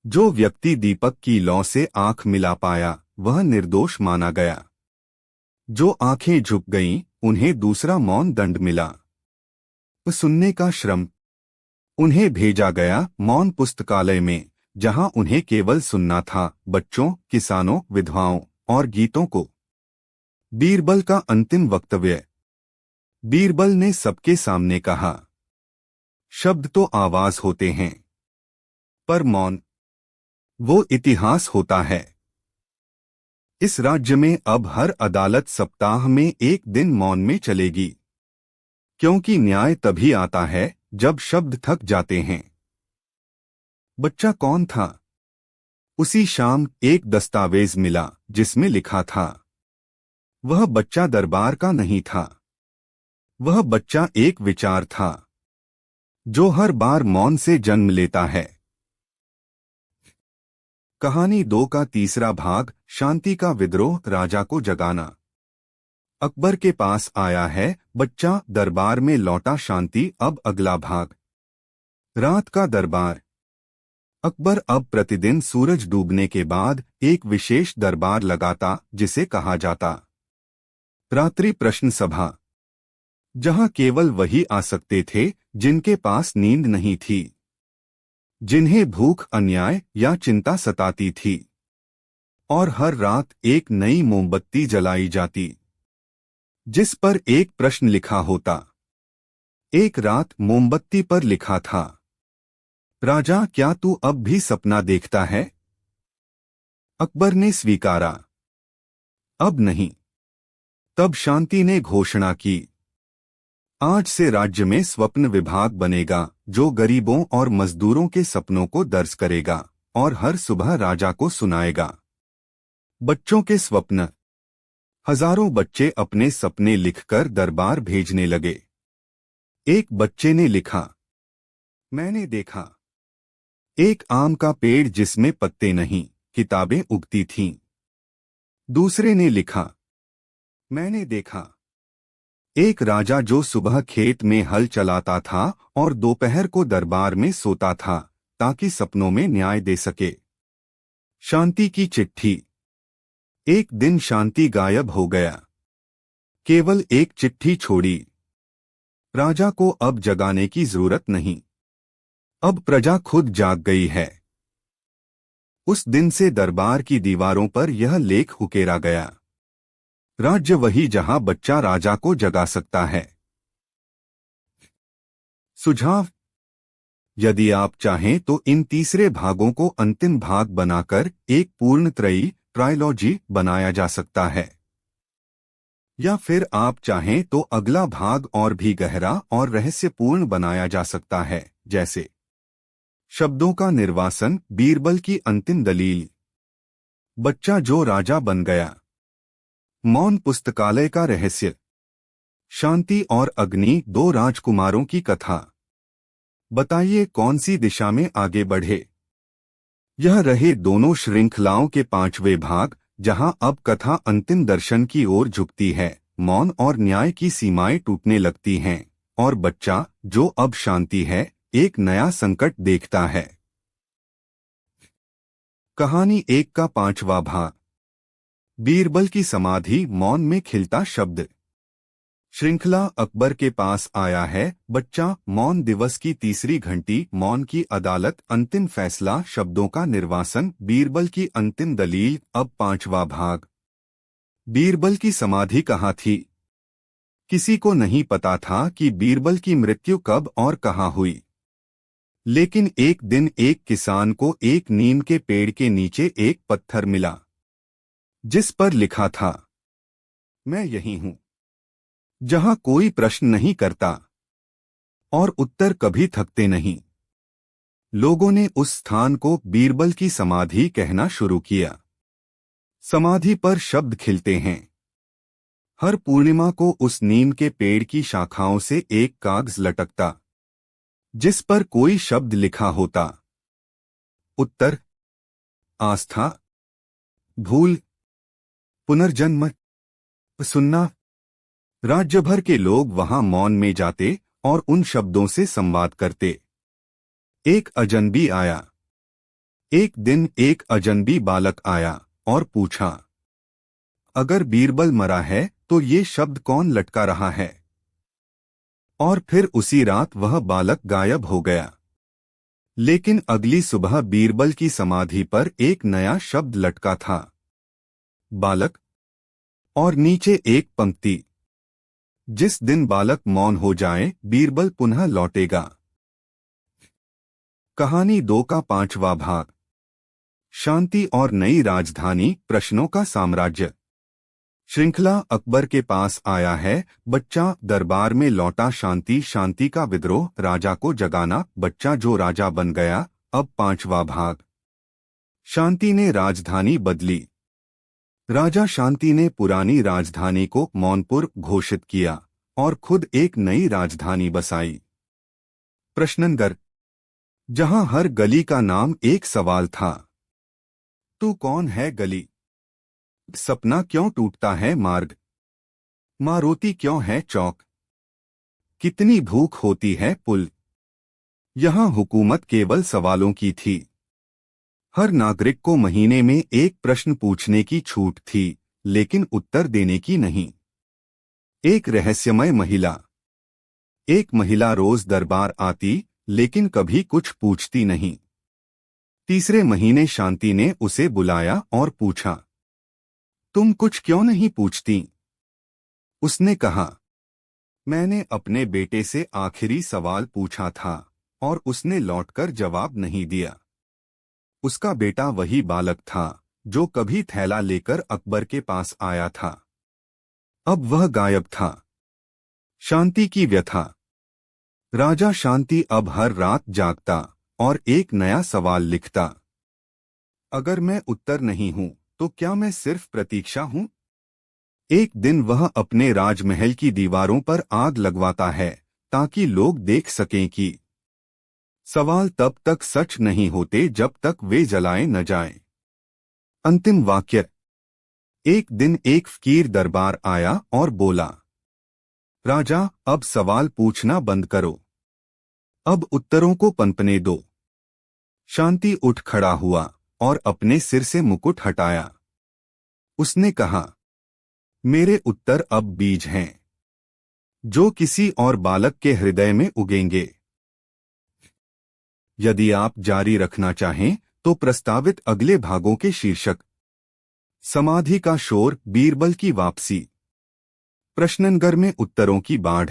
A: जो व्यक्ति दीपक की लौ से आंख मिला पाया वह निर्दोष माना गया। जो आंखें झुक गईं उन्हें दूसरा मौन दंड मिला। सुनने का श्रम। उन्हें भेजा गया मौन पुस्तकालय में, जहां उन्हें केवल सुनना था, बच्चों, किसानों, विधवाओं और गीतों को। बीरबल का अंतिम वक्तव्य। बीरबल ने सबके सामने कहा, शब्द तो आवाज होते हैं, पर मौन, वो इतिहास होता है। इस राज्य में अब हर अदालत सप्ताह में एक दिन मौन में चलेगी, क्योंकि न्याय तभी आता है जब शब्द थक जाते हैं। बच्चा कौन था? उसी शाम एक दस्तावेज मिला जिसमें लिखा था। वह बच्चा दरबार का नहीं था, वह बच्चा एक विचार था जो हर बार मौन से जन्म लेता है। कहानी 2 का तीसरा भाग, शांति का विद्रोह, राजा को जगाना। अकबर के पास आया है बच्चा, दरबार में लौटा शांति। अब अगला भाग। रात का दरबार। अकबर अब प्रतिदिन सूरज डूबने के बाद एक विशेष दरबार लगाता जिसे कहा जाता रात्रि प्रश्न सभा, जहां केवल वही आ सकते थे जिनके पास नींद नहीं थी, जिन्हें भूख, अन्याय या चिंता सताती थी। और हर रात एक नई मोमबत्ती जलाई जाती जिस पर एक प्रश्न लिखा होता। एक रात मोमबत्ती पर लिखा था, राजा, क्या तू अब भी सपना देखता है? अकबर ने स्वीकारा, अब नहीं। तब शांति ने घोषणा की, आज से राज्य में स्वप्न विभाग बनेगा, जो गरीबों और मजदूरों के सपनों को दर्ज करेगा और हर सुबह राजा को सुनाएगा। बच्चों के स्वप्न। हजारों बच्चे अपने सपने लिखकर दरबार भेजने लगे। एक बच्चे ने लिखा, मैंने देखा एक आम का पेड़ जिसमें पत्ते नहीं, किताबें उगती थीं। दूसरे ने लिखा, मैंने देखा एक राजा जो सुबह खेत में हल चलाता था और दोपहर को दरबार में सोता था ताकि सपनों में न्याय दे सके। शांति की चिट्ठी। एक दिन शांति गायब हो गया, केवल एक चिट्ठी छोड़ी। राजा को अब जगाने की जरूरत नहीं, अब प्रजा खुद जाग गई है। उस दिन से दरबार की दीवारों पर यह लेख उकेरा गया, राज्य वही जहां बच्चा राजा को जगा सकता है। सुझाव। यदि आप चाहें तो इन तीसरे भागों को अंतिम भाग बनाकर एक पूर्णत्रयी ट्रायलॉजी बनाया जा सकता है, या फिर आप चाहें तो अगला भाग और भी गहरा और रहस्यपूर्ण बनाया जा सकता है, जैसे शब्दों का निर्वासन, बीरबल की अंतिम दलील, बच्चा जो राजा बन गया, मौन पुस्तकालय का रहस्य, शांति और अग्नि, 2 राजकुमारों की कथा। बताइए कौन सी दिशा में आगे बढ़े। यह रहे दोनों श्रृंखलाओं के 5वें भाग, जहां अब कथा अंतिम दर्शन की ओर झुकती है। मौन और न्याय की सीमाएं टूटने लगती हैं और बच्चा, जो अब शांति है, एक नया संकट देखता है। कहानी 1 का 5वां भाग। बीरबल की समाधि, मौन में खिलता शब्द। श्रृंखला अकबर के पास आया है बच्चा, मौन दिवस की तीसरी घंटी, मौन की अदालत, अंतिम फैसला, शब्दों का निर्वासन, बीरबल की अंतिम दलील। अब 5वां भाग। बीरबल की समाधि कहाँ थी? किसी को नहीं पता था कि बीरबल की मृत्यु कब और कहाँ हुई। लेकिन एक दिन एक किसान को एक नीम के पेड़ के नीचे एक पत्थर मिला जिस पर लिखा था, मैं यही हूं। जहां कोई प्रश्न नहीं करता और उत्तर कभी थकते नहीं। लोगों ने उस स्थान को बीरबल की समाधि कहना शुरू किया। समाधि पर शब्द खिलते हैं, हर पूर्णिमा को उस नीम के पेड़ की शाखाओं से एक कागज लटकता जिस पर कोई शब्द लिखा होता। उत्तर, आस्था, भूल, पुनर्जन्म, सुनना। राज्य भर के लोग वहां मौन में जाते और उन शब्दों से संवाद करते। एक अजनबी आया। एक दिन एक अजनबी बालक आया और पूछा, अगर बीरबल मरा है तो ये शब्द कौन लटका रहा है? और फिर उसी रात वह बालक गायब हो गया। लेकिन अगली सुबह बीरबल की समाधि पर एक नया शब्द लटका था, बालक, और नीचे एक पंक्ति, जिस दिन बालक मौन हो जाए बीरबल पुनः लौटेगा। कहानी 2 का 5वां भाग। शांति और नई राजधानी, प्रश्नों का साम्राज्य। श्रृंखला अकबर के पास आया है, बच्चा दरबार में लौटा। शांति, शांति का विद्रोह, राजा को जगाना, बच्चा जो राजा बन गया। अब 5वां भाग। शांति ने राजधानी बदली। राजा शांति ने पुरानी राजधानी को मौनपुर घोषित किया और खुद एक नई राजधानी बसाई, प्रश्ननगर, जहां हर गली का नाम एक सवाल था। तू कौन है गली? सपना क्यों टूटता है मार्ग? माँ रोती क्यों है चौक? कितनी भूख होती है पुल? यहाँ हुकूमत केवल सवालों की थी। हर नागरिक को महीने में एक प्रश्न पूछने की छूट थी, लेकिन उत्तर देने की नहीं। एक रहस्यमय महिला। एक महिला रोज दरबार आती, लेकिन कभी कुछ पूछती नहीं। तीसरे महीने शांति ने उसे बुलाया और पूछा, तुम कुछ क्यों नहीं पूछती? उसने कहा, मैंने अपने बेटे से आखिरी सवाल पूछा था और उसने लौटकर जवाब नहीं दिया। उसका बेटा वही बालक था जो कभी थैला लेकर अकबर के पास आया था। अब वह गायब था। शांति की व्यथा। राजा शांति अब हर रात जागता और एक नया सवाल लिखता, अगर मैं उत्तर नहीं हूं तो क्या मैं सिर्फ प्रतीक्षा हूं? एक दिन वह अपने राजमहल की दीवारों पर आग लगवाता है ताकि लोग देख सकें कि सवाल तब तक सच नहीं होते जब तक वे जलाए न जाएं। अंतिम वाक्य। एक दिन एक फकीर दरबार आया और बोला, राजा, अब सवाल पूछना बंद करो। अब उत्तरों को पनपने दो। शांति उठ खड़ा हुआ और अपने सिर से मुकुट हटाया। उसने कहा, मेरे उत्तर अब बीज हैं, जो किसी और बालक के हृदय में उगेंगे। यदि आप जारी रखना चाहें तो प्रस्तावित अगले भागों के शीर्षक, समाधि का शोर, बीरबल की वापसी, प्रश्ननगर में उत्तरों की बाढ़,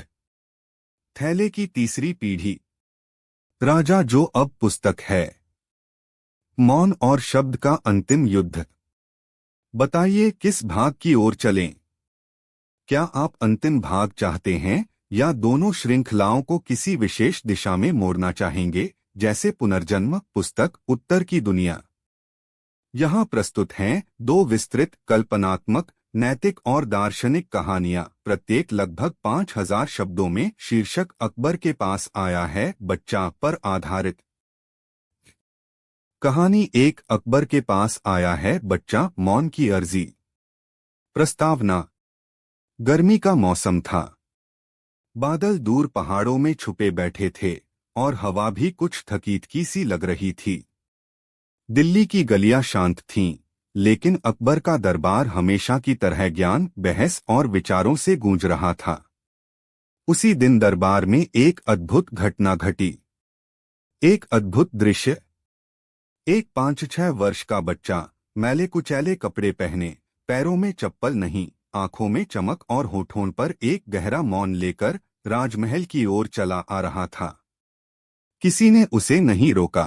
A: थैले की तीसरी पीढ़ी, राजा जो अब पुस्तक है, मौन और शब्द का अंतिम युद्ध। बताइए किस भाग की ओर चलें? क्या आप अंतिम भाग चाहते हैं या दोनों श्रृंखलाओं को किसी विशेष दिशा में मोड़ना चाहेंगे, जैसे पुनर्जन्म, पुस्तक, उत्तर की दुनिया? यहाँ प्रस्तुत हैं 2 विस्तृत, कल्पनात्मक, नैतिक और दार्शनिक कहानियाँ, प्रत्येक लगभग 5000 शब्दों में। शीर्षक, अकबर के पास आया है, बच्चा, पर आधारित। कहानी 1, अकबर के पास आया है, बच्चा, मौन की अर्जी। प्रस्तावना। गर्मी का मौसम था। बादल दूर पहाड़ों में छुपे बैठे थे और हवा भी कुछ थकीथकी सी लग रही थी। दिल्ली की गलियां शांत थीं, लेकिन अकबर का दरबार हमेशा की तरह ज्ञान, बहस और विचारों से गूंज रहा था। उसी दिन दरबार में एक अद्भुत घटना घटी। एक अद्भुत दृश्य। एक 5-6 वर्ष का बच्चा, मैले कुचैले कपड़े पहने, पैरों में चप्पल नहीं, आंखों में चमक और होठों पर एक गहरा मौन लेकर राजमहल की ओर चला आ रहा था। किसी ने उसे नहीं रोका।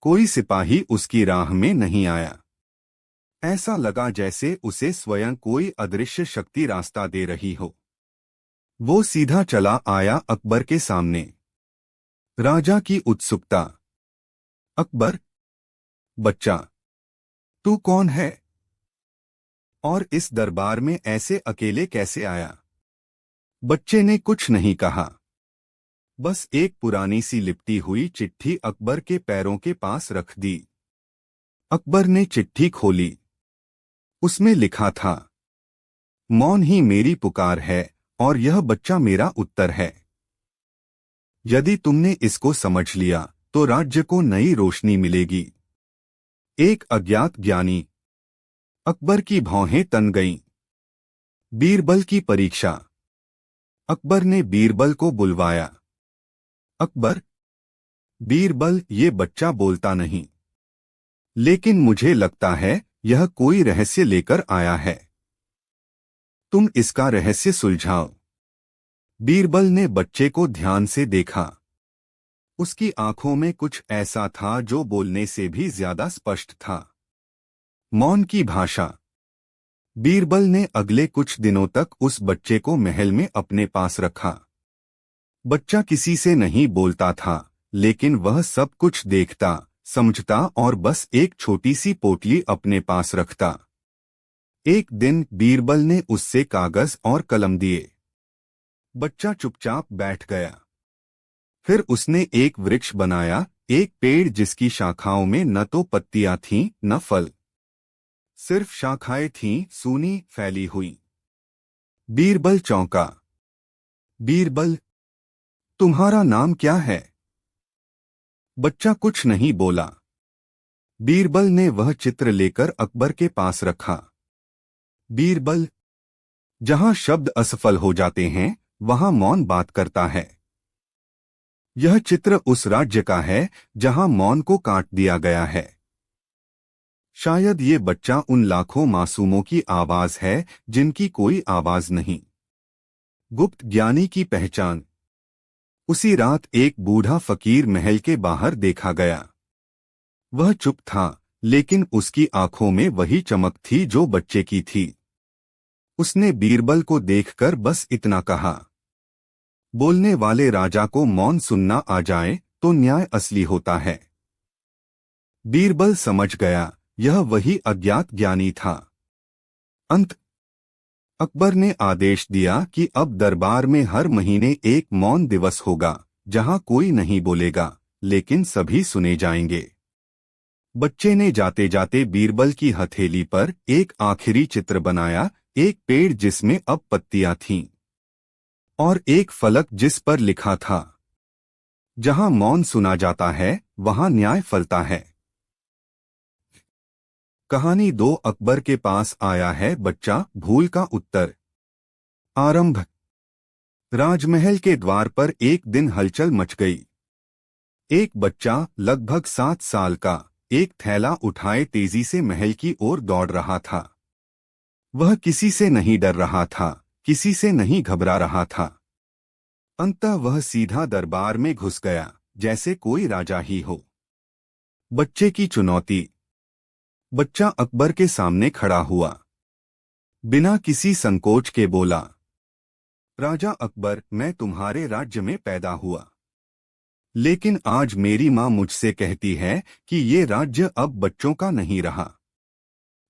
A: कोई सिपाही उसकी राह में नहीं आया। ऐसा लगा जैसे उसे स्वयं कोई अदृश्य शक्ति रास्ता दे रही हो। वो सीधा चला आया अकबर के सामने। राजा की उत्सुकता। अकबर, बच्चा, तू कौन है? और इस दरबार में ऐसे अकेले कैसे आया? बच्चे ने कुछ नहीं कहा, बस एक पुरानी सी लिपटी हुई चिट्ठी अकबर के पैरों के पास रख दी। अकबर ने चिट्ठी खोली। उसमें लिखा था, मौन ही मेरी पुकार है और यह बच्चा मेरा उत्तर है। यदि तुमने इसको समझ लिया तो राज्य को नई रोशनी मिलेगी। एक अज्ञात ज्ञानी। अकबर की भौहें तन गईं। बीरबल की परीक्षा। अकबर ने बीरबल को बुलवाया। अकबर, बीरबल, ये बच्चा बोलता नहीं, लेकिन मुझे लगता है यह कोई रहस्य लेकर आया है। तुम इसका रहस्य सुलझाओ। बीरबल ने बच्चे को ध्यान से देखा। उसकी आंखों में कुछ ऐसा था जो बोलने से भी ज्यादा स्पष्ट था। मौन की भाषा। बीरबल ने अगले कुछ दिनों तक उस बच्चे को महल में अपने पास रखा। बच्चा किसी से नहीं बोलता था, लेकिन वह सब कुछ देखता, समझता और बस एक छोटी सी पोटली अपने पास रखता। एक दिन बीरबल ने उससे कागज और कलम दिए। बच्चा चुपचाप बैठ गया। फिर उसने एक वृक्ष बनाया, एक पेड़ जिसकी शाखाओं में न तो पत्तियां थीं न फल, सिर्फ शाखाएं थीं, सूनी फैली हुई। बीरबल चौंका। बीरबल, तुम्हारा नाम क्या है? बच्चा कुछ नहीं बोला। बीरबल ने वह चित्र लेकर अकबर के पास रखा। बीरबल, जहां शब्द असफल हो जाते हैं वहां मौन बात करता है। यह चित्र उस राज्य का है जहां मौन को काट दिया गया है। शायद ये बच्चा उन लाखों मासूमों की आवाज है जिनकी कोई आवाज नहीं। गुप्त ज्ञानी की पहचान। उसी रात एक बूढ़ा फकीर महल के बाहर देखा गया। वह चुप था, लेकिन उसकी आंखों में वही चमक थी जो बच्चे की थी। उसने बीरबल को देखकर बस इतना कहा, बोलने वाले राजा को मौन सुनना आ जाए तो न्याय असली होता है। बीरबल समझ गया, यह वही अज्ञात ज्ञानी था। अंत। अकबर ने आदेश दिया कि अब दरबार में हर महीने एक मौन दिवस होगा, जहां कोई नहीं बोलेगा, लेकिन सभी सुने जाएंगे। बच्चे ने जाते जाते बीरबल की हथेली पर एक आखिरी चित्र बनाया, एक पेड़ जिसमें अब पत्तियां थीं और एक फलक जिस पर लिखा था, जहां मौन सुना जाता है वहां न्याय फलता है। कहानी 2 अकबर के पास आया है बच्चा, भूल का उत्तर। आरंभ। राजमहल के द्वार पर एक दिन हलचल मच गई। एक बच्चा लगभग 7 साल का एक थैला उठाए तेजी से महल की ओर दौड़ रहा था। वह किसी से नहीं डर रहा था, किसी से नहीं घबरा रहा था। अंततः वह सीधा दरबार में घुस गया, जैसे कोई राजा ही हो। बच्चे की चुनौती। बच्चा अकबर के सामने खड़ा हुआ। बिना किसी संकोच के बोला, राजा अकबर, मैं तुम्हारे राज्य में पैदा हुआ, लेकिन आज मेरी माँ मुझसे कहती है कि ये राज्य अब बच्चों का नहीं रहा।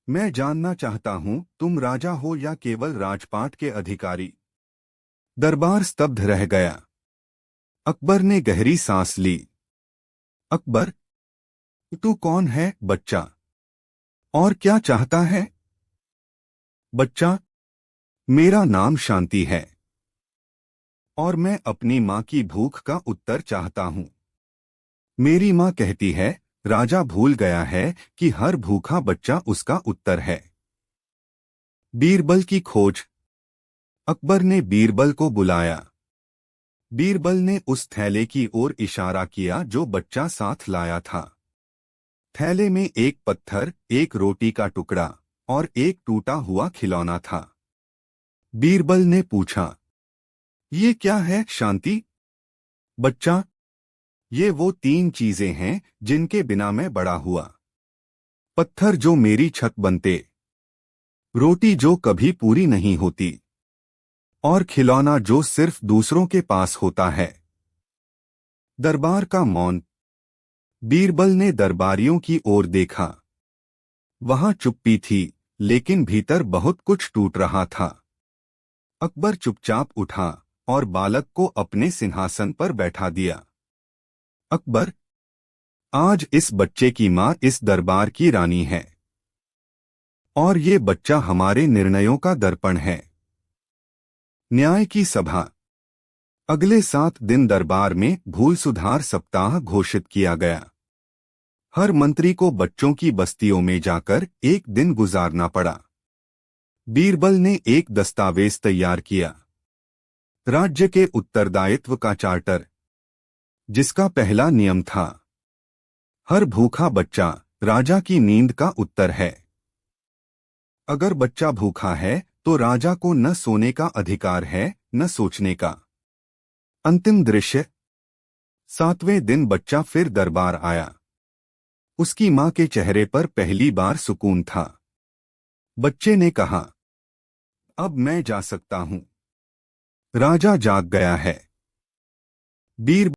A: मैं जानना चाहता हूँ, तुम राजा हो या केवल राजपाट के अधिकारी? दरबार स्तब्ध रह गया। अकबर ने गहरी सांस ली। अकबर, तू कौन है बच्चा? और क्या चाहता है? बच्चा, मेरा नाम शांति है और मैं अपनी माँ की भूख का उत्तर चाहता हूँ। मेरी माँ कहती है, राजा भूल गया है कि हर भूखा बच्चा उसका उत्तर है। बीरबल की खोज। अकबर ने बीरबल को बुलाया। बीरबल ने उस थैले की ओर इशारा किया जो बच्चा साथ लाया था। थैले में एक पत्थर, एक रोटी का टुकड़ा और एक टूटा हुआ खिलौना था। बीरबल ने पूछा, ये क्या है शांति? बच्चा, ये वो 3 चीजें हैं जिनके बिना मैं बड़ा हुआ। पत्थर जो मेरी छत बनते, रोटी जो कभी पूरी नहीं होती, और खिलौना जो सिर्फ दूसरों के पास होता है। दरबार का मौन। बीरबल ने दरबारियों की ओर देखा। वहां चुप्पी थी, लेकिन भीतर बहुत कुछ टूट रहा था। अकबर चुपचाप उठा और बालक को अपने सिंहासन पर बैठा दिया। अकबर, आज इस बच्चे की मां इस दरबार की रानी है और ये बच्चा हमारे निर्णयों का दर्पण है। न्याय की सभा। अगले 7 दिन दरबार में भूल सुधार सप्ताह घोषित किया गया। हर मंत्री को बच्चों की बस्तियों में जाकर एक दिन गुजारना पड़ा। बीरबल ने एक दस्तावेज तैयार किया, राज्य के उत्तरदायित्व का चार्टर, जिसका पहला नियम था, हर भूखा बच्चा राजा की नींद का उत्तर है। अगर बच्चा भूखा है तो राजा को न सोने का अधिकार है न सोचने का। अंतिम दृश्य। 7वें दिन बच्चा फिर दरबार आया। उसकी मां के चेहरे पर पहली बार सुकून था। बच्चे ने कहा, अब मैं जा सकता हूं। राजा जाग गया है। बीर